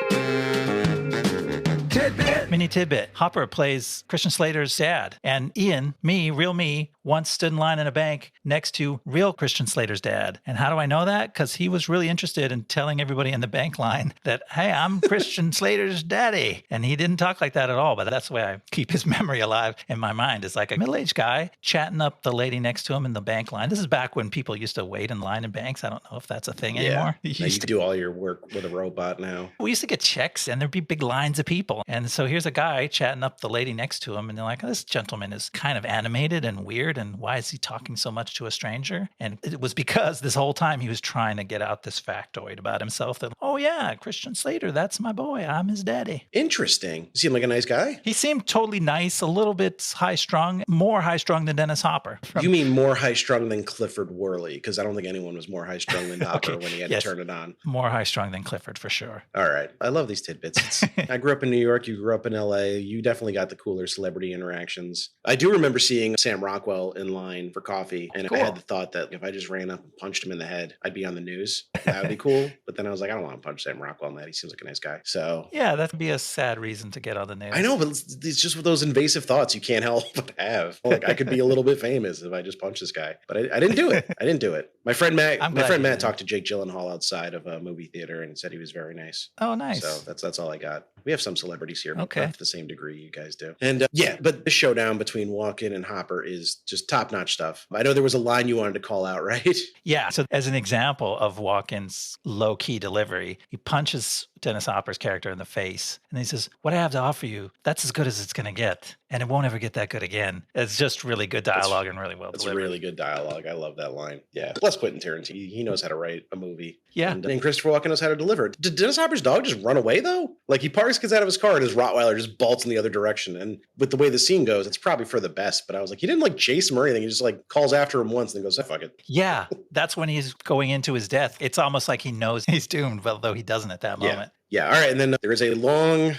Tidbit. Mini tidbit. Hopper plays Christian Slater's dad. And Ian, real me, once stood in line in a bank next to real Christian Slater's dad. And how do I know that? Because he was really interested in telling everybody in the bank line that, hey, I'm Christian Slater's daddy. And he didn't talk like that at all. But that's the way I keep his memory alive in my mind. It's like a middle-aged guy chatting up the lady next to him in the bank line. This is back when people used to wait in line in banks. I don't know if that's a thing anymore. You do all your work with a robot now. We used to get checks and there'd be big lines of people. And so here's a guy chatting up the lady next to him. And they're like, oh, this gentleman is kind of animated and weird. And why is he talking so much to a stranger? And it was because this whole time he was trying to get out this factoid about himself that, oh yeah, Christian Slater, that's my boy. I'm his daddy. Interesting. You seem like a nice guy. He seemed totally nice, a little bit high-strung, more high-strung than Dennis Hopper. You mean more high-strung than Clifford Worley? Because I don't think anyone was more high-strung than Hopper when he had to turn it on. More high-strung than Clifford, for sure. All right. I love these tidbits. I grew up in New York. You grew up in LA. You definitely got the cooler celebrity interactions. I do remember seeing Sam Rockwell in line for coffee, and I had the thought that if I just ran up and punched him in the head, I'd be on the news. That would be cool. But then I was like, I don't want to punch Sam Rockwell in the head. He seems like a nice guy. So yeah, that'd be a sad reason to get on the news. I know, but it's just with those invasive thoughts you can't help but have. Like I could be a little bit famous if I just punch this guy, but I didn't do it. I didn't do it. My friend Matt talked to Jake Gyllenhaal outside of a movie theater and said he was very nice. Oh, nice. So that's all I got. We have some celebrities here, but okay, not to the same degree you guys do. And but the showdown between Walken and Hopper is just top-notch stuff. I know there was a line you wanted to call out, right? Yeah. So as an example of Walken's low-key delivery, he punches Dennis Hopper's character in the face. And he says, what I have to offer you, that's as good as it's going to get. And it won't ever get that good again. It's just really good dialogue and really well delivered. It's really good dialogue. I love that line. Yeah. Plus Quentin Tarantino. He knows how to write a movie. Yeah. And Christopher Walken knows how to deliver it. Did Dennis Hopper's dog just run away, though? Like, he parks, gets out of his car, and his Rottweiler just bolts in the other direction. And with the way the scene goes, it's probably for the best. But I was like, he didn't, like, chase him or anything. He just, like, calls after him once and then goes, oh, fuck it. Yeah. That's when he's going into his death. It's almost like he knows he's doomed, although he doesn't at that moment. Yeah, all right. And then there is a long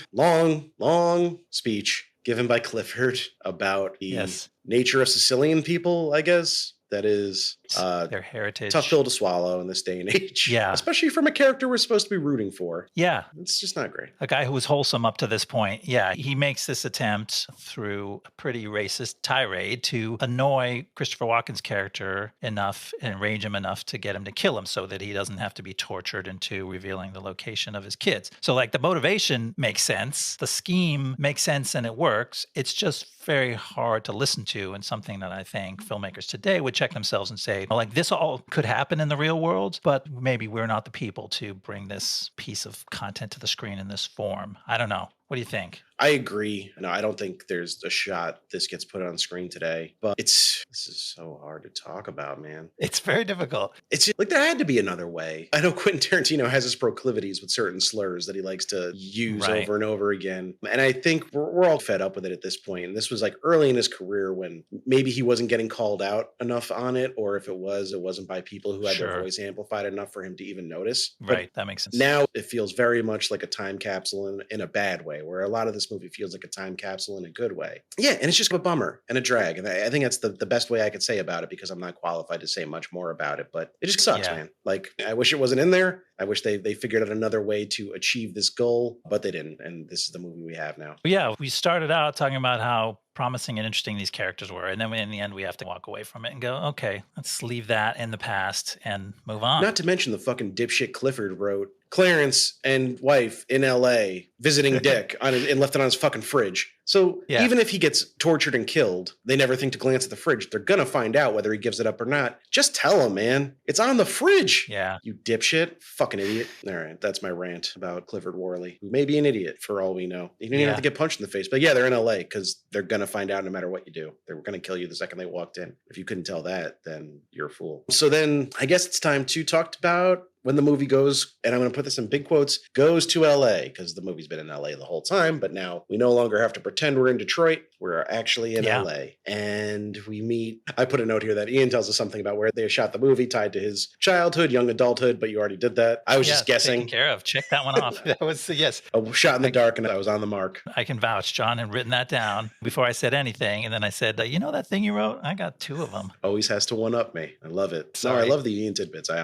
speech given by Clifford about the nature of Sicilian people, I guess. That is their heritage. Tough pill to swallow in this day and age. Yeah. Especially from a character we're supposed to be rooting for. Yeah. It's just not great. A guy who was wholesome up to this point. Yeah. He makes this attempt through a pretty racist tirade to annoy Christopher Walken's character enough and enrage him enough to get him to kill him so that he doesn't have to be tortured into revealing the location of his kids. So like the motivation makes sense. The scheme makes sense and it works. It's just very hard to listen to, and something that I think filmmakers today would check themselves and say, like, this all could happen in the real world, but maybe we're not the people to bring this piece of content to the screen in this form. I don't know. What do you think? I agree. No, I don't think there's a shot this gets put on screen today, but this is so hard to talk about, man. It's very difficult. It's like there had to be another way. I know Quentin Tarantino has his proclivities with certain slurs that he likes to use over and over again. And I think we're all fed up with it at this point. And this was like early in his career when maybe he wasn't getting called out enough on it, or if it wasn't by people who had their voice amplified enough for him to even notice. Right, that makes sense. Now it feels very much like a time capsule in a bad way, where a lot of this movie feels like a time capsule in a good way. Yeah, and it's just a bummer and a drag. And I think that's the best way I could say about it, because I'm not qualified to say much more about it. But it just sucks, man. Like, I wish it wasn't in there. I wish they figured out another way to achieve this goal, but they didn't. And this is the movie we have now. Yeah, we started out talking about how promising and interesting these characters were. And then in the end, we have to walk away from it and go, okay, let's leave that in the past and move on. Not to mention the fucking dipshit Clifford wrote Clarence and wife in LA visiting Dick and left it on his fucking fridge. So even if he gets tortured and killed, they never think to glance at the fridge. They're going to find out whether he gives it up or not. Just tell him, man. It's on the fridge. Yeah. You dipshit. Fucking idiot. All right. That's my rant about Clifford Worley, who may be an idiot for all we know. You didn't even have to get punched in the face. But yeah, they're in LA because they're going to find out no matter what you do. They were going to kill you the second they walked in. If you couldn't tell that, then you're a fool. So then I guess it's time to talk about when the movie goes, and I'm going to put this in big quotes, goes to LA, because the movie's been in LA the whole time, but now we no longer have to pretend we're in Detroit. We're actually in LA. And we meet, I put a note here that Ian tells us something about where they shot the movie tied to his childhood, young adulthood, but you already did that. I was just guessing. Taken care of. Check that one off. That was, yes. A shot in the dark, and I was on the mark. I can vouch. John had written that down before I said anything. And then I said, you know that thing you wrote? I got 2 of them. Always has to one-up me. I love it. Sorry. No, I love the Ian tidbits. I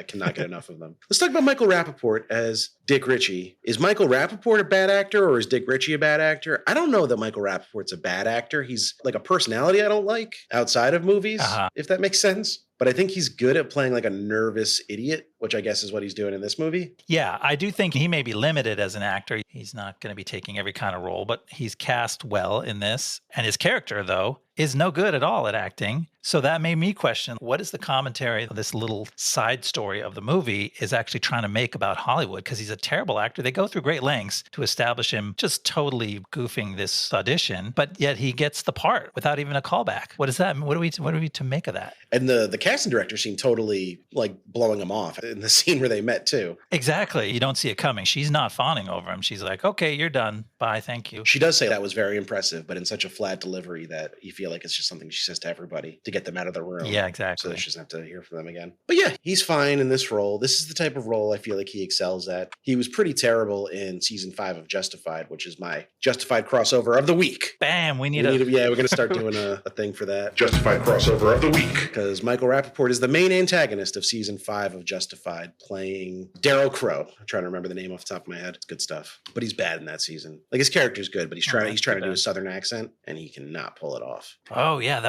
cannot get enough of them. Let's talk about Michael Rappaport as Dick Ritchie. Is Michael Rappaport a bad actor, or is Dick Ritchie a bad actor? I don't know that Michael Rappaport's a bad actor. He's like a personality I don't like outside of movies, if that makes sense. But I think he's good at playing like a nervous idiot, which I guess is what he's doing in this movie. Yeah, I do think he may be limited as an actor. He's not going to be taking every kind of role, but he's cast well in this. And his character, though, is no good at all at acting. So that made me question, what is the commentary this little side story of the movie is actually trying to make about Hollywood? Because he's a terrible actor. They go through great lengths to establish him just totally goofing this audition, but yet he gets the part without even a callback. What is that? What are we to make of that? And the casting director seemed totally like blowing him off in the scene where they met too. Exactly. You don't see it coming. She's not fawning over him. She's like, okay, you're done. Bye. Thank you. She does say that was very impressive, but in such a flat delivery that you feel like it's just something she says to everybody to get them out of the room. Yeah, exactly. So that she doesn't have to hear from them again. But yeah, he's fine in this role. This is the type of role I feel like he excels at. He was pretty terrible in season 5 of Justified, which is my Justified crossover of the week. Bam, we're going to start doing a thing for that. Justified crossover of the week. Because Michael Rappaport is the main antagonist of season 5 of Justified, playing Darryl Crow. I'm trying to remember the name off the top of my head. It's good stuff. But he's bad in that season. Like, his character's good, but he's trying to do a southern accent, and he cannot pull it off. Oh yeah,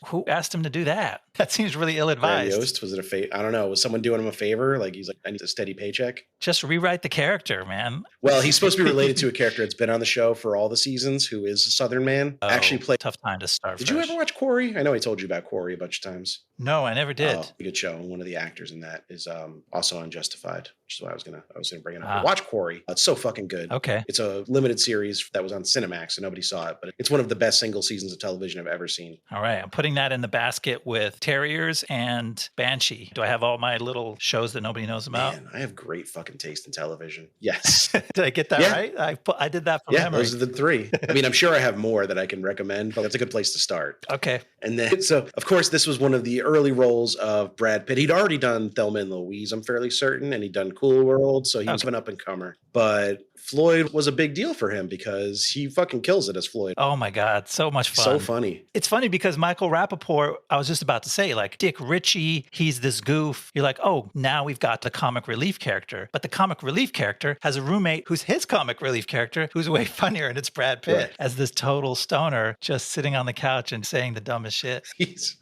who asked him to do that? That seems really ill-advised. Yost, was it a favor? I don't know. Was someone doing him a favor? Like, he's like, I need a steady paycheck. Just rewrite the character, man. Well, he's supposed to be related to a character that's been on the show for all the seasons, who is a Southern man. Actually played. Tough time to start. Did you ever watch Quarry? I know I told you about Quarry a bunch of times. No, I never did. A good show. And one of the actors in that is also on Justified, which is why I was gonna bring it up. Watch Quarry. It's so fucking good. Okay. It's a limited series that was on Cinemax, so nobody saw it, but it's one of the best single seasons of television I've ever seen. All right. I'm putting that in the basket with Terriers and Banshee. Do I have all my little shows that nobody knows about? Man, I have great fucking taste in television. Yes. Did I get that right? I did that from memory. Those are the three. I mean, I'm sure I have more that I can recommend, but that's a good place to start. Okay. And then, so of course, this was one of the early roles of Brad Pitt. He'd already done Thelma and Louise, I'm fairly certain, and he'd done Cool World, so he was an up-and-comer. But Floyd was a big deal for him because he fucking kills it as Floyd. Oh my God, so much fun. So funny. It's funny because Michael Rappaport, I was just about to say, like, Dick Ritchie, he's this goof. You're like, oh, now we've got the comic relief character. But the comic relief character has a roommate who's his comic relief character, who's way funnier, and it's Brad Pitt as this total stoner just sitting on the couch and saying the dumbest shit.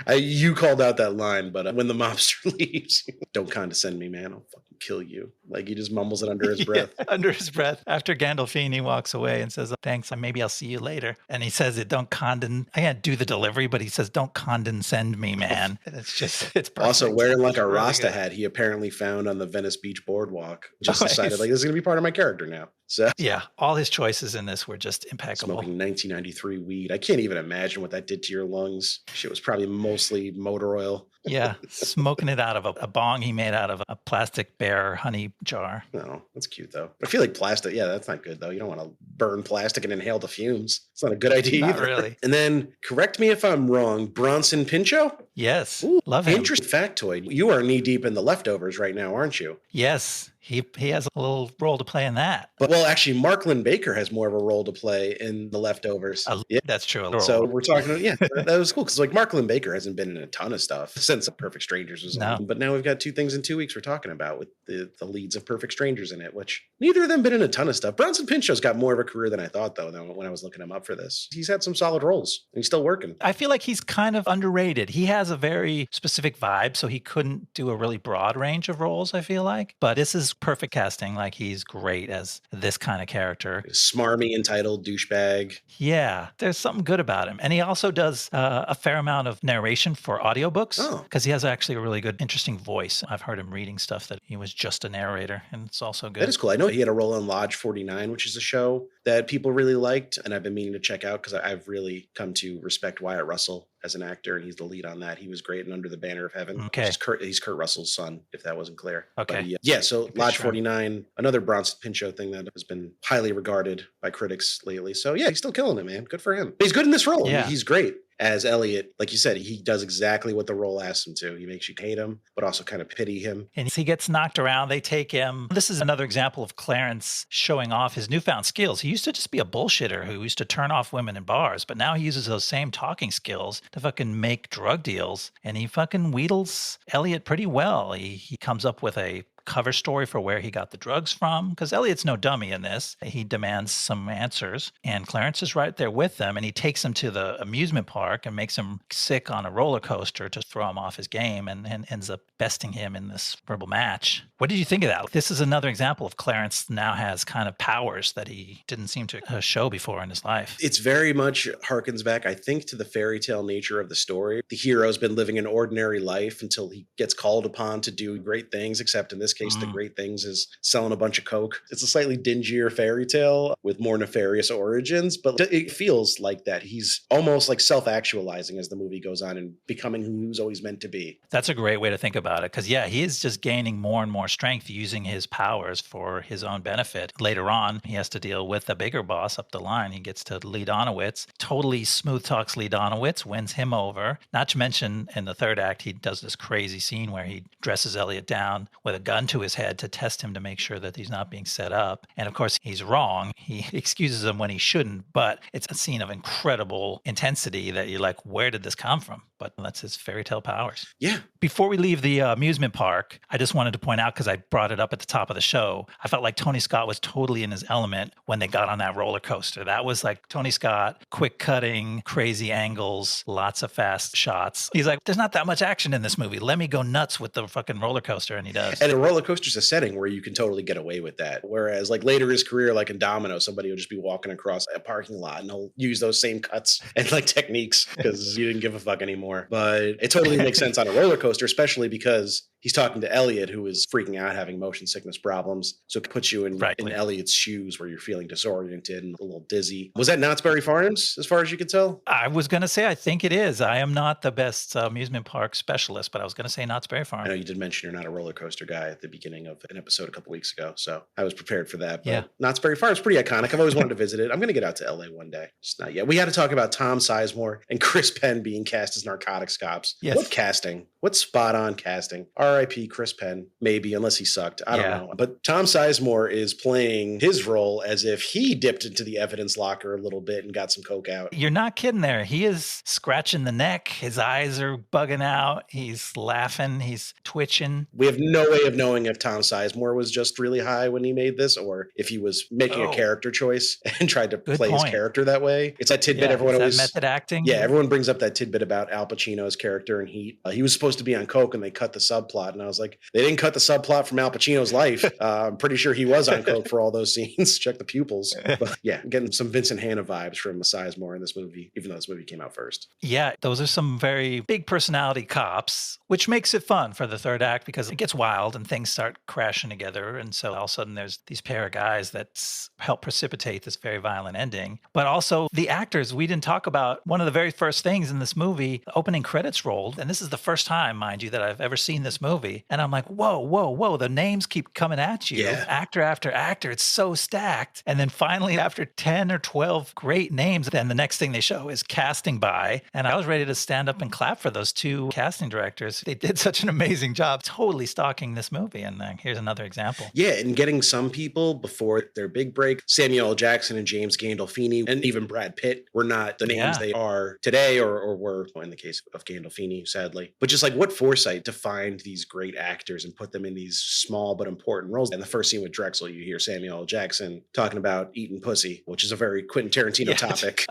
You called out that line, but when the mobster leaves, don't condescend me, man. I'll fucking kill you. Like, he just mumbles it under his breath. Under his breath. After Gandolfini walks away and says, thanks, maybe I'll see you later. And he says it, I can't do the delivery, but he says, don't condescend me, man. And it's perfect. Also wearing like a Rasta hat he apparently found on the Venice Beach boardwalk. Just decided like, this is going to be part of my character now. So yeah, all his choices in this were just impeccable. Smoking 1993 weed. I can't even imagine what that did to your lungs. Shit was probably mostly motor oil. Yeah, smoking it out of a bong he made out of a plastic bear honey jar. No, that's cute though. I feel like plastic, that's not good though. You don't want to burn plastic and inhale the fumes. It's not a good idea Not either. Really. And then, correct me if I'm wrong, Bronson Pinchot? Yes, Ooh, love him. Interesting factoid. You are knee deep in The Leftovers right now, aren't you? Yes, he has a little role to play in that. But well, actually, Marklin Baker has more of a role to play in The Leftovers. That's true. So we're talking, that was cool because like Marklin Baker hasn't been in a ton of stuff since Perfect Strangers was on. But now we've got 2 things in 2 weeks we're talking about with the leads of Perfect Strangers in it, which neither of them been in a ton of stuff. Bronson Pinchot's got more of a career than I thought though, when I was looking him up for this. He's had some solid roles and he's still working. I feel like he's kind of underrated. He has a very specific vibe, so he couldn't do a really broad range of roles, I feel like. But this is perfect casting. Like, he's great as this kind of character. Smarmy, entitled douchebag. Yeah, there's something good about him. And he also does a fair amount of narration for audiobooks because he has actually a really good, interesting voice. I've heard him reading stuff that he was just a narrator, and it's also good. That is cool. I know he had a role in Lodge 49, which is a show that people really liked, and I've been meaning to check out because I've really come to respect Wyatt Russell as an actor, and he's the lead on that. He was great in Under the Banner of Heaven. Okay. He's Kurt Russell's son, if that wasn't clear. Okay. But so Lodge 49, another Bronson Pinchot thing that has been highly regarded by critics lately. So yeah, he's still killing it, man. Good for him. He's good in this role. Yeah. He's great. As Elliot, like you said, he does exactly what the role asks him to. He makes you hate him, but also kind of pity him. And he gets knocked around. They take him. This is another example of Clarence showing off his newfound skills. He used to just be a bullshitter who used to turn off women in bars, but now he uses those same talking skills to fucking make drug deals. And he fucking wheedles Elliot pretty well. He comes up with a cover story for where he got the drugs from, because Elliot's no dummy in this. He demands some answers, and Clarence is right there with them, and he takes him to the amusement park and makes him sick on a roller coaster to throw him off his game, and ends up besting him in this verbal match. What did you think of that? This is another example of Clarence now has kind of powers that he didn't seem to show before in his life. It's very much harkens back, I think, to the fairy tale nature of the story. The hero's been living an ordinary life until he gets called upon to do great things, except in this case, the great things is selling a bunch of coke. It's a slightly dingier fairy tale with more nefarious origins, but it feels like that. He's almost like self-actualizing as the movie goes on and becoming who he was always meant to be. That's a great way to think about it, because he is just gaining more and more strength using his powers for his own benefit. Later on, he has to deal with the bigger boss up the line. He gets to Lee Donowitz, totally smooth talks Lee Donowitz, wins him over. Not to mention, in the third act, he does this crazy scene where he dresses Elliot down with a gun to his head to test him to make sure that he's not being set up. And of course, he's wrong. He excuses him when he shouldn't, but it's a scene of incredible intensity that you're like, where did this come from? But that's his fairy tale powers. Yeah. Before we leave the amusement park, I just wanted to point out, because I brought it up at the top of the show, I felt like Tony Scott was totally in his element when they got on that roller coaster. That was like Tony Scott, quick cutting, crazy angles, lots of fast shots. He's like, there's not that much action in this movie. Let me go nuts with the fucking roller coaster. And he does. And a roller coaster's a setting where you can totally get away with that. Whereas like later in his career, like in Domino, somebody will just be walking across a parking lot and he'll use those same cuts and like techniques because you didn't give a fuck anymore. But it totally makes sense on a roller coaster, especially because he's talking to Elliot, who is freaking out, having motion sickness problems. So it puts you in Elliot's shoes where you're feeling disoriented and a little dizzy. Was that Knott's Berry Farms, as far as you could tell? I was going to say, I think it is. I am not the best amusement park specialist, but I was going to say Knott's Berry Farm. I know you did mention you're not a roller coaster guy at the beginning of an episode a couple weeks ago, so I was prepared for that. But Knott's Berry Farm is pretty iconic. I've always wanted to visit it. I'm going to get out to LA one day. Just not yet. We had to talk about Tom Sizemore and Chris Penn being cast as narcotics cops. Yes. What casting? What spot on casting? R.I.P. Chris Penn, maybe, unless he sucked. I don't know. But Tom Sizemore is playing his role as if he dipped into the evidence locker a little bit and got some coke out. You're not kidding there. He is scratching the neck. His eyes are bugging out. He's laughing. He's twitching. We have no way of knowing if Tom Sizemore was just really high when he made this or if he was making a character choice and tried to play his character that way. It's that tidbit everyone always... method acting? Yeah, everyone brings up that tidbit about Al Pacino's character in Heat. He was supposed to be on coke and they cut the subplot. And I was like, they didn't cut the subplot from Al Pacino's life. I'm pretty sure he was on coke for all those scenes. Check the pupils. But yeah, getting some Vincent Hanna vibes from Sizemore in this movie, even though this movie came out first. Yeah, those are some very big personality cops, which makes it fun for the third act because it gets wild and things start crashing together. And so all of a sudden there's these pair of guys that help precipitate this very violent ending. But also the actors, we didn't talk about one of the very first things in this movie, the opening credits rolled. And this is the first time, mind you, that I've ever seen this movie. And I'm like, whoa, the names keep coming at you. Yeah. Actor after actor, it's so stacked. And then finally, after 10 or 12 great names, then the next thing they show is casting by. And I was ready to stand up and clap for those two casting directors. They did such an amazing job totally stalking this movie. And here's another example. Yeah, and getting some people before their big break, Samuel L. Jackson and James Gandolfini, and even Brad Pitt were not the names they are today or were in the case of Gandolfini, sadly. But just like what foresight to find these great actors and put them in these small but important roles. And the first scene with Drexel, you hear Samuel L. Jackson talking about eating pussy, which is a very Quentin Tarantino topic.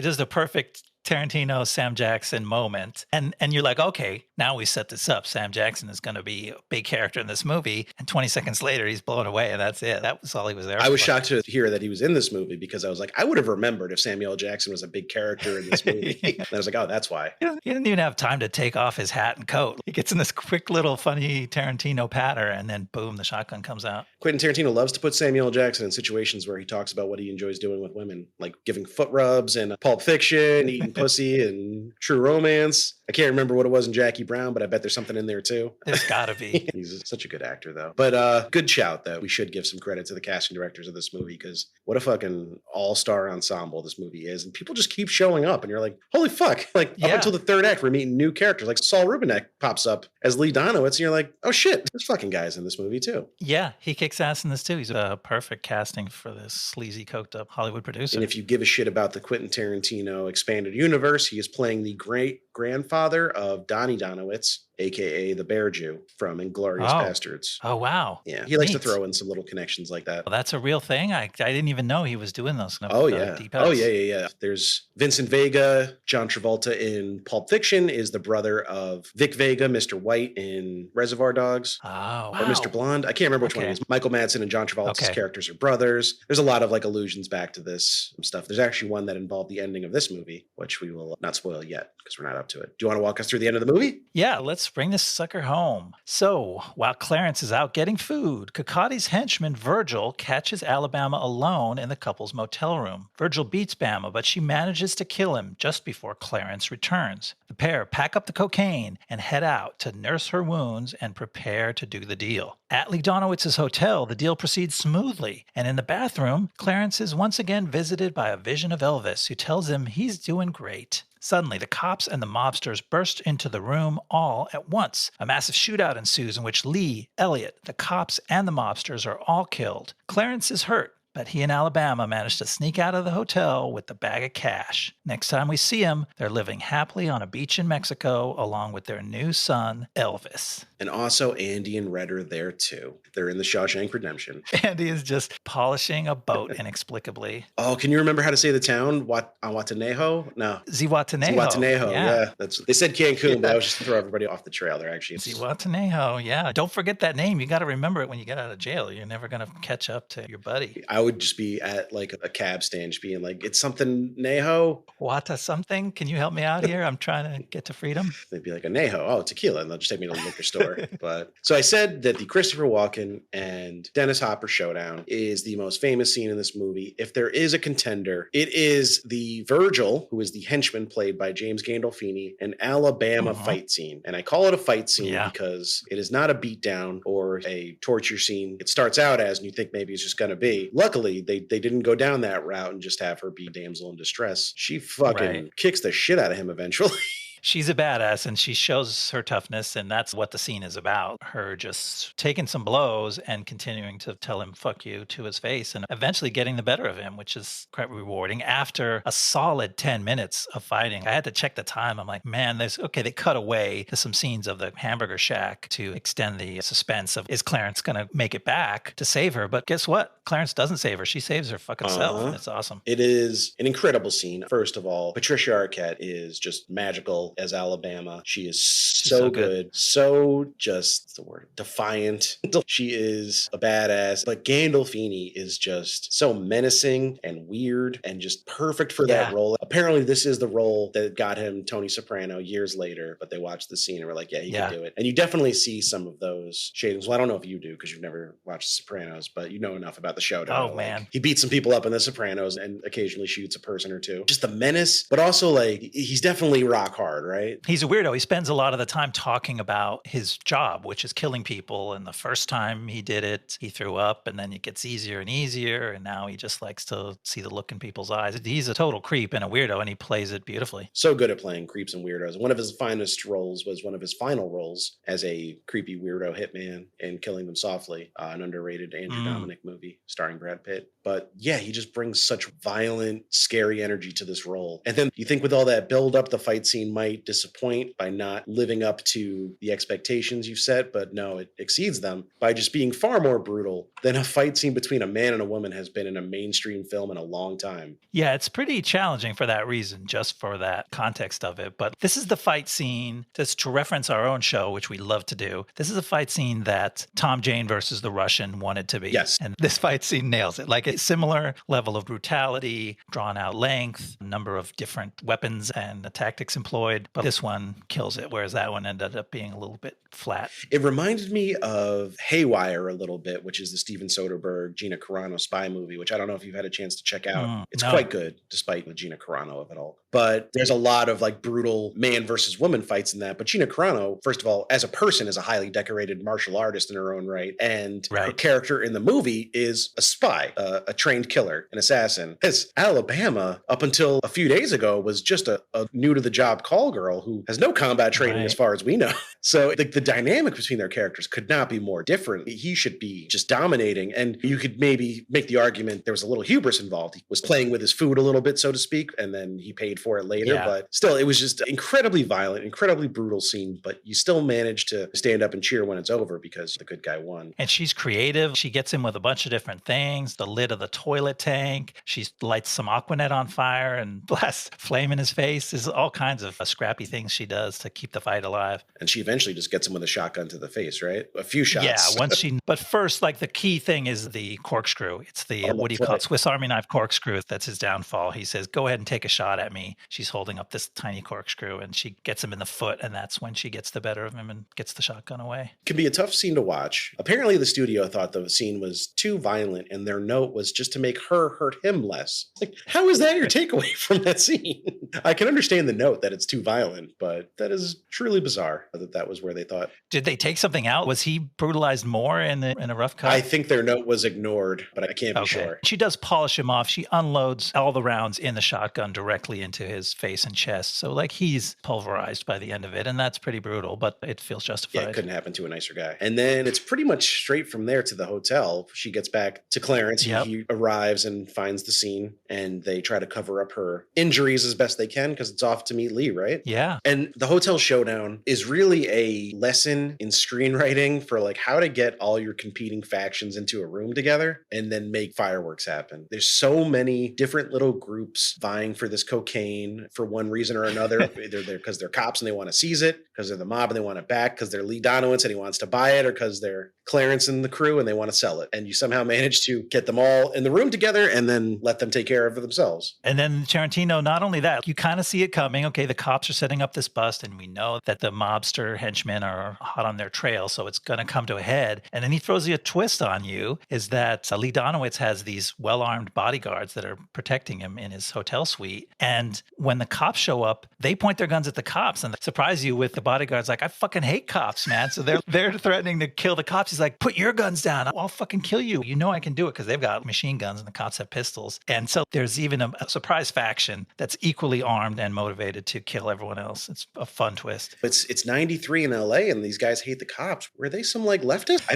Just the perfect Tarantino, Sam Jackson moment. And you're like, okay, now we set this up. Sam Jackson is going to be a big character in this movie. And 20 seconds later, he's blown away. And that's it. That was all he was there for. I was shocked to hear that he was in this movie because I was like, I would have remembered if Samuel L. Jackson was a big character in this movie. And I was like, oh, that's why. He didn't even have time to take off his hat and coat. He gets in this quick little funny Tarantino patter and then boom, the shotgun comes out. Quentin Tarantino loves to put Samuel L. Jackson in situations where he talks about what he enjoys doing with women, like giving foot rubs and Pulp Fiction, eating pussy and True Romance. I can't remember what it was in Jackie Brown, but I bet there's something in there too. There's gotta be. He's such a good actor though. But good shout though. We should give some credit to the casting directors of this movie because what a fucking all-star ensemble this movie is. And people just keep showing up and you're like, holy fuck. Like up until the third act, we're meeting new characters. Like Saul Rubinek pops up as Lee Donowitz and you're like, oh shit, there's fucking guys in this movie too. Yeah, he kicks ass in this too. He's a perfect casting for this sleazy, coked up Hollywood producer. And if you give a shit about the Quentin Tarantino expanded universe, he is playing the great grandfather of Donnie Donowitz, a.k.a. the Bear Jew from Inglourious Bastards. Oh, wow. Yeah, he likes to throw in some little connections like that. Well, that's a real thing? I didn't even know he was doing those. Oh, yeah. Yeah. There's Vincent Vega. John Travolta in Pulp Fiction is the brother of Vic Vega, Mr. White in Reservoir Dogs. Oh, wow. Or Mr. Blonde. I can't remember which one it is. Michael Madsen and John Travolta's characters are brothers. There's a lot of like allusions back to this stuff. There's actually one that involved the ending of this movie, which we will not spoil yet because we're not up to it. Do you want to walk us through the end of the movie? Yeah, let's bring this sucker home. So, while Clarence is out getting food, Cacotti's henchman Virgil catches Alabama alone in the couple's motel room. Virgil beats Bama, but she manages to kill him just before Clarence returns. The pair pack up the cocaine and head out to nurse her wounds and prepare to do the deal. At Lee Donowitz's hotel, the deal proceeds smoothly, and in the bathroom, Clarence is once again visited by a vision of Elvis, who tells him he's doing great. Suddenly, the cops and the mobsters burst into the room all at once. A massive shootout ensues in which Lee, Elliot, the cops, and the mobsters are all killed. Clarence is hurt, but he and Alabama manage to sneak out of the hotel with the bag of cash. Next time we see him, they're living happily on a beach in Mexico along with their new son, Elvis. And also Andy and Red are there too. They're in the Shawshank Redemption. Andy is just polishing a boat inexplicably. Oh, can you remember how to say the town? Zihuatanejo? No. Zihuatanejo. Yeah. They said Cancun, but I was just to throw everybody off the trail. They're actually Zihuatanejo, yeah. Don't forget that name. You got to remember it when you get out of jail. You're never going to catch up to your buddy. I would just be at like a cab stand just being like, it's something Neho. Wata something? Can you help me out here? I'm trying to get to freedom. They'd be like a Neho, oh, tequila, and they'll just take me to the liquor store. But so I said that the Christopher Walken and Dennis Hopper showdown is the most famous scene in this movie. If there is a contender, it is the Virgil, who is the henchman played by James Gandolfini, an Alabama fight scene. And I call it a fight scene because it is not a beatdown or a torture scene. It starts out as, and you think maybe it's just going to be. Luckily, they didn't go down that route and just have her be damsel in distress. She fucking kicks the shit out of him eventually. She's a badass and she shows her toughness, and that's what the scene is about. Her just taking some blows and continuing to tell him fuck you to his face and eventually getting the better of him, which is quite rewarding after a solid 10 minutes of fighting. I had to check the time. I'm like, man, they cut away to some scenes of the hamburger shack to extend the suspense of, is Clarence going to make it back to save her? But guess what? Clarence doesn't save her. She saves her fucking self. It's awesome. It is an incredible scene. First of all, Patricia Arquette is just magical as Alabama. She is so good. So just the word defiant. She is a badass. But Gandolfini is just so menacing and weird and just perfect for that role. Apparently, this is the role that got him Tony Soprano years later, but they watched the scene and were like, yeah, he can do it. And you definitely see some of those shadings. Well, I don't know if you do because you've never watched The Sopranos, but you know enough about the Showdown. Oh, man. He beats some people up in The Sopranos and occasionally shoots a person or two. Just the menace, but also like he's definitely rock hard, right? He's a weirdo. He spends a lot of the time talking about his job, which is killing people. And the first time he did it, he threw up, and then it gets easier and easier. And now he just likes to see the look in people's eyes. He's a total creep and a weirdo, and he plays it beautifully. So good at playing creeps and weirdos. One of his finest roles was one of his final roles as a creepy weirdo hitman in Killing Them Softly, an underrated Andrew Dominic movie starring Brad Pitt. But yeah, he just brings such violent, scary energy to this role. And then you think with all that build up, the fight scene might disappoint by not living up to the expectations you've set, but no, it exceeds them by just being far more brutal than a fight scene between a man and a woman has been in a mainstream film in a long time. Yeah, it's pretty challenging for that reason, just for that context of it. But this is the fight scene, just to reference our own show, which we love to do. This is a fight scene that Tom Jane versus the Russian wanted to be. Yes. And this fight scene nails it. Like a similar level of brutality, drawn out length, number of different weapons and the tactics employed. But this one kills it, whereas that one ended up being a little bit flat. It reminded me of Haywire a little bit, which is the Steven Soderbergh, Gina Carano spy movie, which I don't know if you've had a chance to check out. It's quite good, despite the Gina Carano of it all. But there's a lot of like brutal man versus woman fights in that. But Gina Carano, first of all, as a person, is a highly decorated martial artist in her own right. And her character in the movie is a spy, a trained killer, an assassin. As Alabama, up until a few days ago, was just a new to the job call girl who has no combat training as far as we know. So the dynamic between their characters could not be more different. He should be just dominating. And you could maybe make the argument there was a little hubris involved. He was playing with his food a little bit, so to speak, and then he paid for it later. Yeah. But still, it was just incredibly violent, incredibly brutal scene. But you still manage to stand up and cheer when it's over because the good guy won. And she's creative. She gets him with a bunch of different things. The lid of the toilet tank. She lights some Aquanet on fire and blasts flame in his face. There's all kinds of scrappy things she does to keep the fight alive. And she eventually just gets him with a shotgun to the face, right? A few shots. Yeah, but first, like the key thing is the corkscrew. It's the, what do you call it? Swiss Army knife corkscrew. That's his downfall. He says, go ahead and take a shot at me. She's holding up this tiny corkscrew and she gets him in the foot. And that's when she gets the better of him and gets the shotgun away. It can be a tough scene to watch. Apparently the studio thought the scene was too violent and their note was just to make her hurt him less. Like, how is that your takeaway from that scene? I can understand the note that it's too violent, but that is truly bizarre that was where they thought. Did they take something out? Was he brutalized more in a rough cut? I think their note was ignored, but I can't be sure. She does polish him off. She unloads all the rounds in the shotgun directly into his face and chest. So like he's pulverized by the end of it. And that's pretty brutal, but it feels justified. Yeah, it couldn't happen to a nicer guy. And then it's pretty much straight from there to the hotel. She gets back to Clarence. Yep. He arrives and finds the scene and they try to cover up her injuries as best they can because it's off to meet Lee, right? Yeah. And the hotel showdown is really a lesson in screenwriting for like how to get all your competing factions into a room together and then make fireworks happen. There's so many different little groups vying for this cocaine for one reason or another. Either they're because they're cops and they want to seize it, because they're the mob and they want it back, because they're Lee Donowitz and he wants to buy it, or because they're Clarence and the crew and they want to sell it. And you somehow manage to get them all all in the room together and then let them take care of it themselves. And then Tarantino, not only that, you kind of see it coming. Okay, the cops are setting up this bust, and we know that the mobster henchmen are hot on their trail, so it's going to come to a head. And then he throws you a twist on you, is that Lee Donowitz has these well-armed bodyguards that are protecting him in his hotel suite. And when the cops show up, they point their guns at the cops and surprise you with the bodyguards like, I fucking hate cops, man. So they're threatening to kill the cops. He's like, put your guns down. I'll fucking kill you. You know I can do it because they've got machine guns and the cops have pistols. And so there's even a surprise faction that's equally armed and motivated to kill everyone else. It's a fun twist. It's 93 in LA and these guys hate the cops. Were they some like leftist?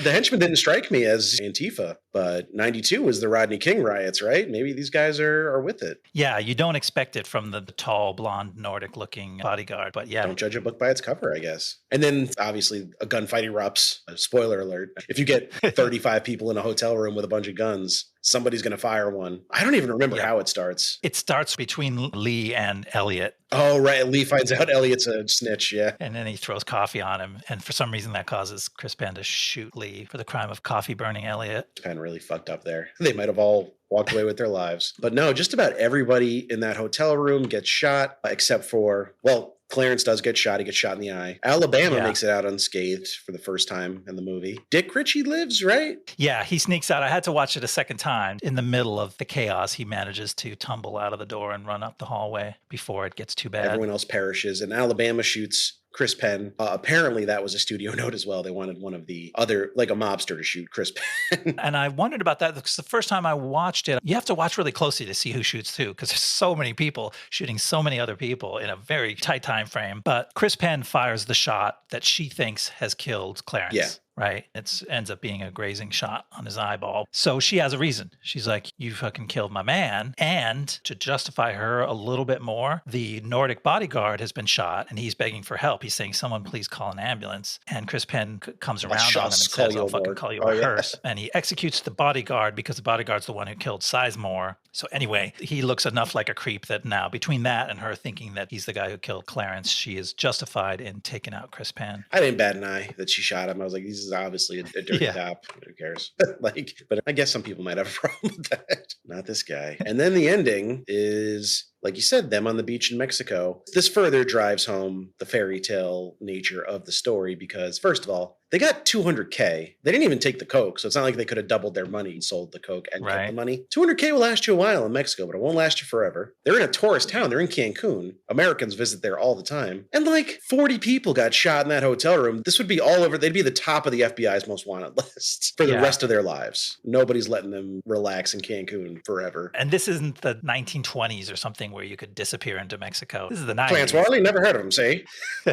The henchmen didn't strike me as Antifa, but 92 was the Rodney King riots, right? Maybe these guys are with it. Yeah, you don't expect it from the tall, blonde, Nordic looking bodyguard, but yeah. Don't judge a book by its cover, I guess. And then obviously a gunfight erupts. Spoiler alert. If you get 35 people in a hotel room with a bunch of guns, somebody's going to fire one. I don't even remember how it starts. It starts between Lee and Elliot. Oh, right. Lee finds out Elliot's a snitch, yeah. And then he throws coffee on him. And for some reason, that causes Chris Penn to shoot Lee for the crime of coffee burning Elliot. Kind of really fucked up there. They might have all walked away with their lives. But no, just about everybody in that hotel room gets shot, except for, well, Clarence does get shot. He gets shot in the eye. Alabama makes it out unscathed for the first time in the movie. Dick Ritchie lives, right? Yeah, he sneaks out. I had to watch it a second time. In the middle of the chaos, he manages to tumble out of the door and run up the hallway before it gets too bad. Everyone else perishes, and Alabama shoots Chris Penn. Apparently that was a studio note as well. They wanted one of the other, like a mobster, to shoot Chris Penn. And I wondered about that because the first time I watched it, you have to watch really closely to see who shoots who because there's so many people shooting so many other people in a very tight time frame. But Chris Penn fires the shot that she thinks has killed Clarence. Yeah. Right? It ends up being a grazing shot on his eyeball. So she has a reason. She's like, you fucking killed my man. And to justify her a little bit more, the Nordic bodyguard has been shot and he's begging for help. He's saying, someone please call an ambulance. And Chris Penn comes around on him and says, I'll fucking call you a hearse. And he executes the bodyguard because the bodyguard's the one who killed Sizemore. So anyway, he looks enough like a creep that now between that and her thinking that he's the guy who killed Clarence, she is justified in taking out Chris Penn. I didn't bat an eye that she shot him. I was like, this is obviously a dirty cop. Who cares? But I guess some people might have a problem with that. Not this guy. And then the ending is, like you said, them on the beach in Mexico. This further drives home the fairy tale nature of the story because, first of all, they got $200K. They didn't even take the coke, so it's not like they could have doubled their money and sold the coke and kept the money. $200K will last you a while in Mexico, but it won't last you forever. They're in a tourist town. They're in Cancun. Americans visit there all the time. And like 40 people got shot in that hotel room. This would be all over. They'd be the top of the FBI's most wanted lists for the rest of their lives. Nobody's letting them relax in Cancun forever. And this isn't the 1920s or something where you could disappear into Mexico. This is the 90s. Clarence Warley, never heard of him, see?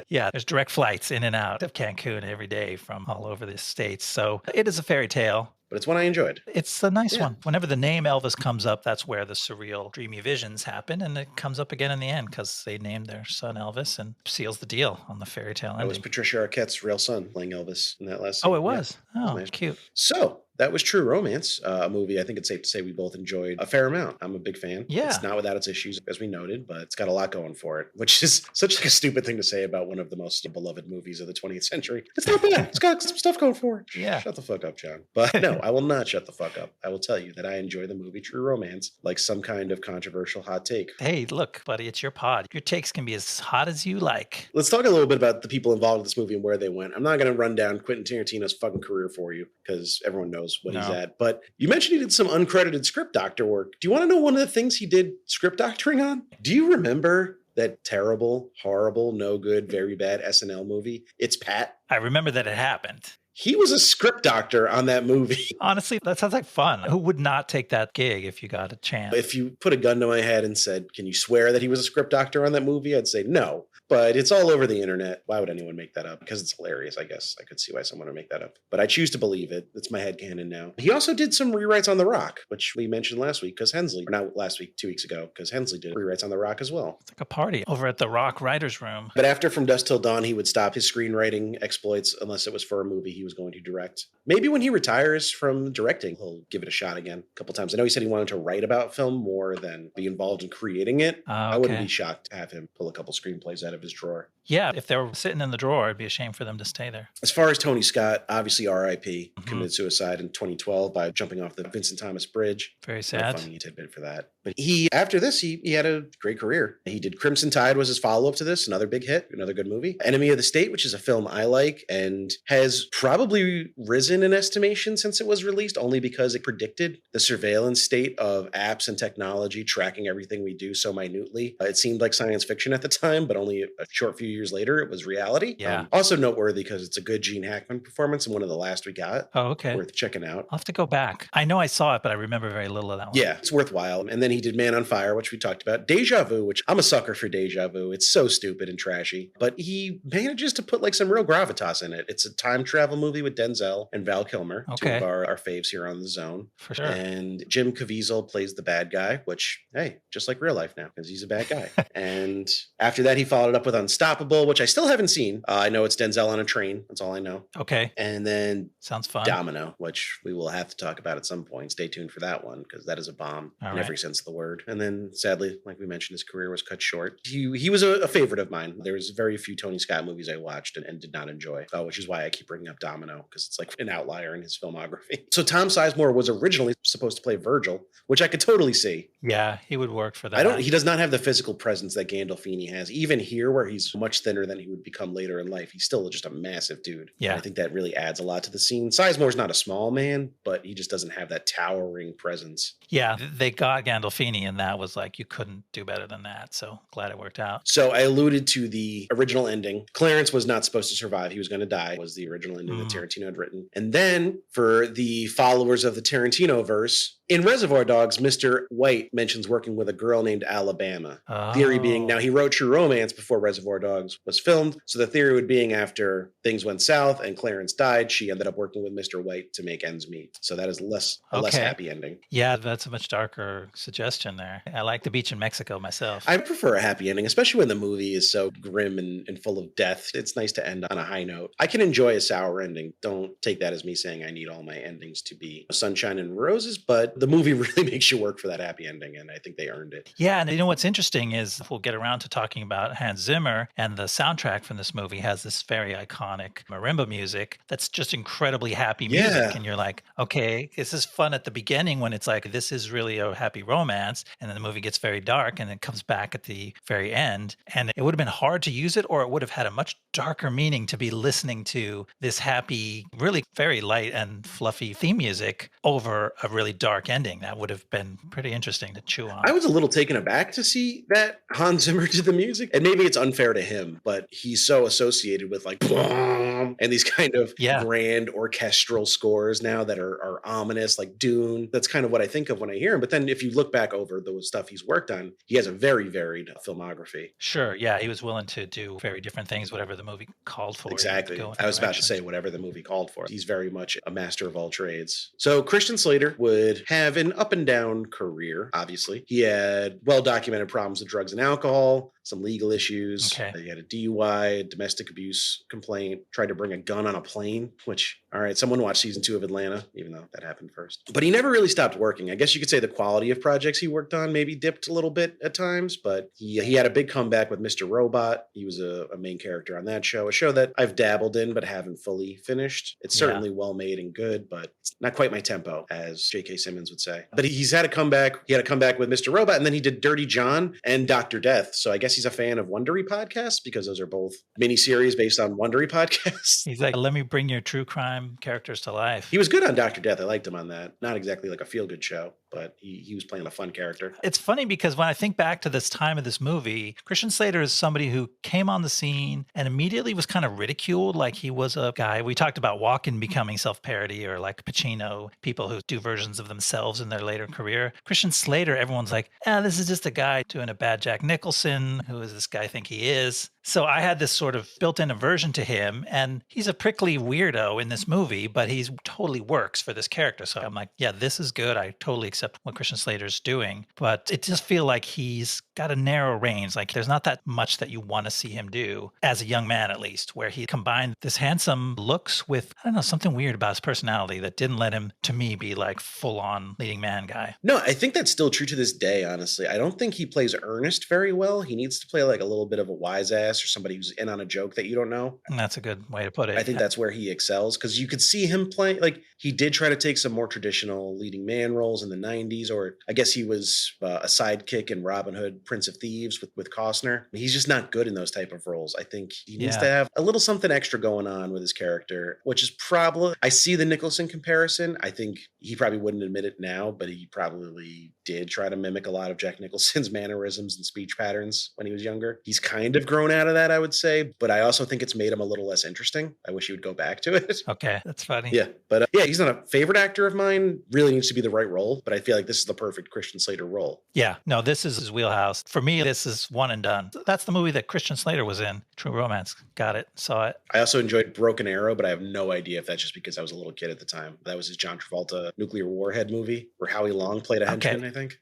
Yeah, there's direct flights in and out of Cancun every day from all over the States. So it is a fairy tale. But it's one I enjoyed. It's a nice one. Whenever the name Elvis comes up, that's where the surreal, dreamy visions happen. And it comes up again in the end because they named their son Elvis and seals the deal on the fairy tale ending. That was Patricia Arquette's real son playing Elvis in that last scene. Oh, it was? Yeah. Oh, nice. Cute. So that was True Romance, a movie I think it's safe to say we both enjoyed a fair amount. I'm a big fan. Yeah. It's not without its issues, as we noted, but it's got a lot going for it, which is such like a stupid thing to say about one of the most beloved movies of the 20th century. It's not bad. It's got some stuff going for it. Yeah. Shut the fuck up, John. But no, I will not shut the fuck up. I will tell you that I enjoy the movie True Romance like some kind of controversial hot take. Hey, look, buddy, it's your pod. Your takes can be as hot as you like. Let's talk a little bit about the people involved in this movie and where they went. I'm not going to run down Quentin Tarantino's fucking career for you because everyone knows what he's at. But you mentioned he did some uncredited script doctor work. Do you want to know one of the things he did script doctoring on? Do you remember that terrible, horrible, no good, very bad SNL movie, It's Pat? I remember that it happened. He was a script doctor on that movie. Honestly, that sounds like fun. Who would not take that gig if you got a chance? If you put a gun to my head and said, can you swear that he was a script doctor on that movie? I'd say no. But it's all over the internet. Why would anyone make that up? Because it's hilarious, I guess. I could see why someone would make that up. But I choose to believe it. It's my headcanon now. He also did some rewrites on The Rock, which we mentioned last week because Hensley, or not last week, 2 weeks ago, because Hensley did rewrites on The Rock as well. It's like a party over at the Rock Writers Room. But after From Dusk Till Dawn, he would stop his screenwriting exploits unless it was for a movie he was going to direct. Maybe when he retires from directing, he'll give it a shot again a couple times. I know he said he wanted to write about film more than be involved in creating it. Okay. I wouldn't be shocked to have him pull a couple screenplays out of of his drawer. Yeah, if they were sitting in the drawer, it'd be a shame for them to stay there. As far as Tony Scott, obviously R.I.P. committed suicide in 2012 by jumping off the Vincent Thomas Bridge. Very sad. Funny tidbit for that. But after this, he had a great career. He did Crimson Tide was his follow-up to this, another big hit, another good movie. Enemy of the State, which is a film I like and has probably risen in estimation since it was released, only because it predicted the surveillance state of apps and technology tracking everything we do so minutely. It seemed like science fiction at the time, but only a short few years later, it was reality. Yeah. Also noteworthy because it's a good Gene Hackman performance and one of the last we got. Oh, okay. Worth checking out. I'll have to go back. I know I saw it, but I remember very little of that one. Yeah, it's worthwhile. And then he did Man on Fire, which we talked about. Deja Vu, which I'm a sucker for Deja Vu. It's so stupid and trashy, but he manages to put like some real gravitas in it. It's a time travel movie with Denzel and Val Kilmer, two of our faves here on The Zone. For sure. And Jim Caviezel plays the bad guy, which, hey, just like real life now, because he's a bad guy. And after that, he followed it up with Unstoppable, which I still haven't seen. I know it's Denzel on a train. That's all I know. Okay. And then sounds fun. Domino, which we will have to talk about at some point. Stay tuned for that one, because that is a bomb in every sense of the word. And then sadly, like we mentioned, his career was cut short. He was a favorite of mine. There's very few Tony Scott movies I watched and did not enjoy, which is why I keep bringing up Domino, because it's like an outlier in his filmography. So Tom Sizemore was originally supposed to play Virgil, which I could totally see. Yeah, he would work for that. He does not have the physical presence that Gandolfini has. Even here, where he's much thinner than he would become later in life, he's still just a massive dude. Yeah. And I think that really adds a lot to the scene. Sizemore's not a small man, but he just doesn't have that towering presence. Yeah, they got Gandolfini, and that was like, you couldn't do better than that. So glad it worked out. So I alluded to the original ending. Clarence was not supposed to survive. He was going to die, was the original ending that Tarantino had written. And then for the followers of the Tarantino verse, in Reservoir Dogs, Mr. White mentions working with a girl named Alabama. Theory being, now he wrote True Romance before Reservoir Dogs was filmed. So the theory would being after things went south and Clarence died, she ended up working with Mr. White to make ends meet. So that is a less happy ending. Yeah, that's a much darker suggestion there. I like The Beach in Mexico myself. I prefer a happy ending, especially when the movie is so grim and full of death. It's nice to end on a high note. I can enjoy a sour ending. Don't take that as me saying I need all my endings to be sunshine and roses, but the movie really makes you work for that happy ending, and I think they earned it. Yeah, and you know what's interesting is we'll get around to talking about Hans Zimmer, and the soundtrack from this movie has this very iconic marimba music that's just incredibly happy music. And you're like, okay, this is fun at the beginning when it's like, this is really a happy romance, and then the movie gets very dark and it comes back at the very end. And it would have been hard to use it, or it would have had a much darker meaning to be listening to this happy, really very light and fluffy theme music over a really dark ending. That would have been pretty interesting to chew on. I was a little taken aback to see that Hans Zimmer did the music. And maybe it's unfair to him, but he's so associated with like and these kind of grand orchestral scores now that are ominous, like Dune. That's kind of what I think of when I hear him. But then if you look back over the stuff he's worked on, he has a very varied filmography. Sure. Yeah. He was willing to do very different things, whatever the movie called for. Exactly. I was about to say whatever the movie called for. He's very much a master of all trades. So Christian Slater would have an up and down career, obviously. He had well-documented problems with drugs and alcohol, some legal issues. He had a DUI, a domestic abuse complaint, tried to bring a gun on a plane, which, all right, someone watched season 2 of Atlanta, even though that happened first. But he never really stopped working. I guess you could say the quality of projects he worked on maybe dipped a little bit at times, but he had a big comeback with Mr. Robot. He was a main character on that show, a show that I've dabbled in but haven't fully finished. It's certainly well made and good, but it's not quite my tempo, as J.K. Simmons would say. But he's had a comeback. He had a comeback with Mr. Robot, and then he did Dirty John and Dr. Death. So I guess he's a fan of Wondery podcasts, because those are both miniseries based on Wondery podcasts. He's like, let me bring your true crime characters to life. He was good on Dr. Death. I liked him on that. Not exactly like a feel-good show, but he was playing a fun character. It's funny because when I think back to this time of this movie, Christian Slater is somebody who came on the scene and immediately was kind of ridiculed, like he was a guy. We talked about Walken becoming self-parody, or like Pacino, people who do versions of themselves in their later career. Christian Slater, everyone's like, this is just a guy doing a bad Jack Nicholson. Who does this guy think he is? So I had this sort of built-in aversion to him, and he's a prickly weirdo in this movie, but he totally works for this character. So I'm like, yeah, this is good. I totally accept what Christian Slater's doing, but it just feels like he's got a narrow range. Like there's not that much that you want to see him do as a young man, at least, where he combined this handsome looks with, I don't know, something weird about his personality that didn't let him, to me, be like full-on leading man guy. No, I think that's still true to this day, honestly. I don't think he plays earnest very well. He needs to play like a little bit of a wise ass guess, or somebody who's in on a joke that you don't know. And that's a good way to put it. I think that's where he excels, because you could see him playing, like, he did try to take some more traditional leading man roles in the 90s, or I guess he was a sidekick in Robin Hood, Prince of Thieves with Costner. He's just not good in those type of roles. I think he needs to have a little something extra going on with his character, which is probably, I see the Nicholson comparison. I think he probably wouldn't admit it now, but he probably did try to mimic a lot of Jack Nicholson's mannerisms and speech patterns when he was younger. He's kind of grown out of that, I would say, but I also think it's made him a little less interesting. I wish he would go back to it. Okay, that's funny. Yeah, but he's not a favorite actor of mine. Really needs to be the right role, but I feel like this is the perfect Christian Slater role. Yeah, no, this is his wheelhouse. For me, this is one and done. That's the movie that Christian Slater was in, True Romance. Got it, saw it. I also enjoyed Broken Arrow, but I have no idea if that's just because I was a little kid at the time. That was his John Travolta nuclear warhead movie where Howie Long played a henchman, I think.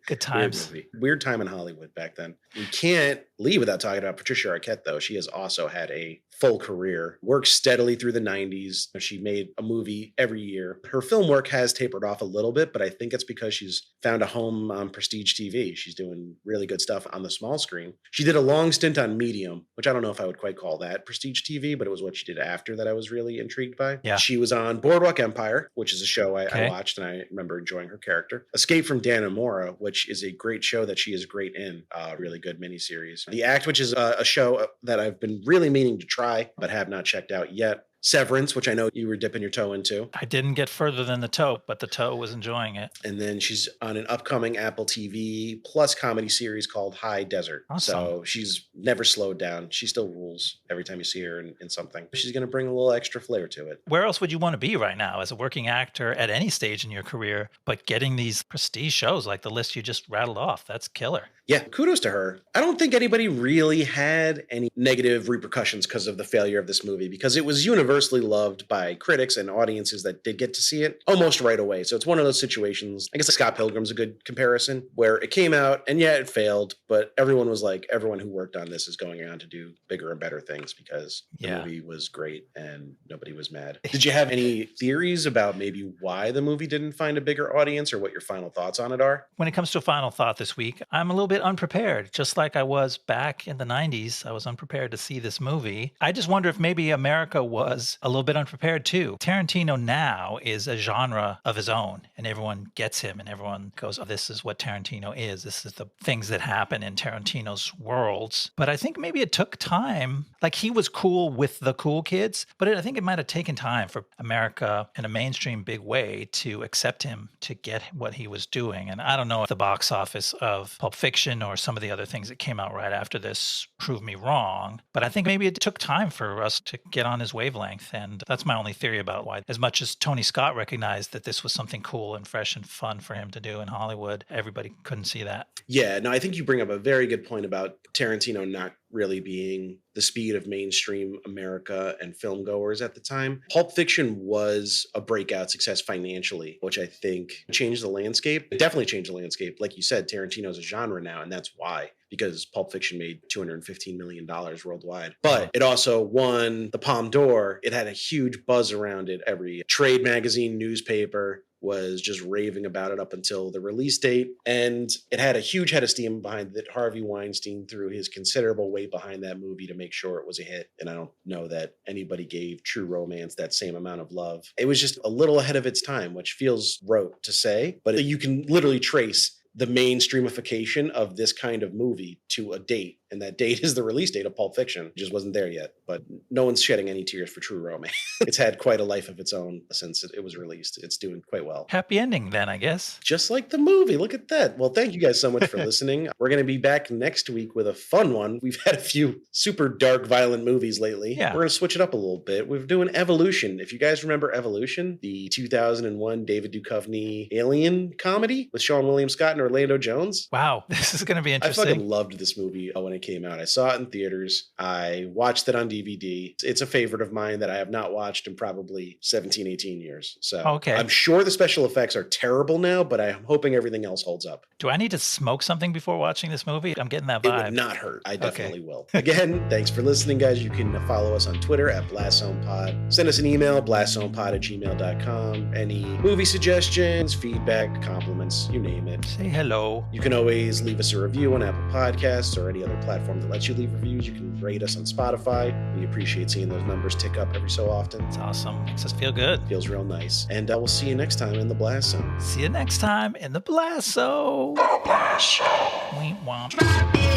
Good times. Weird time in Hollywood back then. We can't leave without talking about Patricia Arquette, though. She has also had a full career, worked steadily through the 90s. She made a movie every year. Her film work has tapered off a little bit, but I think it's because she's found a home on prestige TV. She's doing really good stuff on the small screen. She did a long stint on Medium, which I don't know if I would quite call that prestige TV, but it was what she did after that I was really intrigued by. Yeah. She was on Boardwalk Empire, which is a show I watched, and I remember enjoying her character. Escape from Dannemora, which is a great show that she is great in. Really good miniseries. The Act, which is a show that I've been really meaning to try, but have not checked out yet. Severance, which I know you were dipping your toe into. I didn't get further than the toe, but the toe was enjoying it. And then she's on an upcoming Apple TV Plus comedy series called High Desert. Awesome. So she's never slowed down. She still rules every time you see her in something. She's going to bring a little extra flair to it. Where else would you want to be right now as a working actor at any stage in your career, but getting these prestige shows like the list you just rattled off? That's killer. Yeah, kudos to her. I don't think anybody really had any negative repercussions because of the failure of this movie, because it was universally loved by critics and audiences that did get to see it almost right away. So it's one of those situations, I guess Scott Pilgrim's a good comparison, where it came out and it failed, but everyone was like, everyone who worked on this is going on to do bigger and better things because the movie was great and nobody was mad. Did you have any theories about maybe why the movie didn't find a bigger audience, or what your final thoughts on it are? When it comes to a final thought this week, I'm a little bit unprepared. Just like I was back in the 90s, I was unprepared to see this movie. I just wonder if maybe America was a little bit unprepared too. Tarantino now is a genre of his own, and everyone gets him, and everyone goes, oh, this is what Tarantino is. This is the things that happen in Tarantino's worlds. But I think maybe it took time. Like, he was cool with the cool kids, but I think it might have taken time for America in a mainstream big way to accept him, to get what he was doing. And I don't know if the box office of Pulp Fiction or some of the other things that came out right after this prove me wrong, but I think maybe it took time for us to get on his wavelength. And that's my only theory about why, as much as Tony Scott recognized that this was something cool and fresh and fun for him to do in Hollywood, everybody couldn't see that. Yeah, no, I think you bring up a very good point about Tarantino not really being the speed of mainstream America and film goers at the time. Pulp Fiction was a breakout success financially, which I think changed the landscape. It definitely changed the landscape. Like you said, Tarantino's a genre now, and that's why, because Pulp Fiction made $215 million worldwide. But it also won the Palme d'Or. It had a huge buzz around it. Every trade magazine, newspaper was just raving about it up until the release date. And it had a huge head of steam behind it. Harvey Weinstein threw his considerable weight behind that movie to make sure it was a hit. And I don't know that anybody gave True Romance that same amount of love. It was just a little ahead of its time, which feels rote to say, but you can literally trace the mainstreamification of this kind of movie to a date. And that date is the release date of Pulp Fiction. It just wasn't there yet. But no one's shedding any tears for True Romance. It's had quite a life of its own since it was released. It's doing quite well. Happy ending then, I guess. Just like the movie. Look at that. Well, thank you guys so much for listening. We're going to be back next week with a fun one. We've had a few super dark, violent movies lately. Yeah. We're going to switch it up a little bit. We're doing Evolution. If you guys remember Evolution, the 2001 David Duchovny alien comedy with Sean William Scott and Orlando Jones. Wow, this is going to be interesting. I fucking loved this movie when it came out. I saw it in theaters. I watched it on DVD. It's a favorite of mine that I have not watched in probably 17, 18 years. So okay. I'm sure the special effects are terrible now, but I'm hoping everything else holds up. Do I need to smoke something before watching this movie? I'm getting that vibe. It would not hurt. I definitely will. Again, thanks for listening, guys. You can follow us on Twitter at BlastZonePod. Send us an email, blastzonepod@gmail.com. Any movie suggestions, feedback, compliments, you name it. Say hello. You can always leave us a review on Apple Podcasts or any other platform that lets you leave reviews. You can rate us on Spotify. We appreciate seeing those numbers tick up every so often. It's awesome. Makes us feel good. Feels real nice. And we'll see you next time in the Blast Zone. See you next time in the Blast Zone. Blast Zone. Womp womp.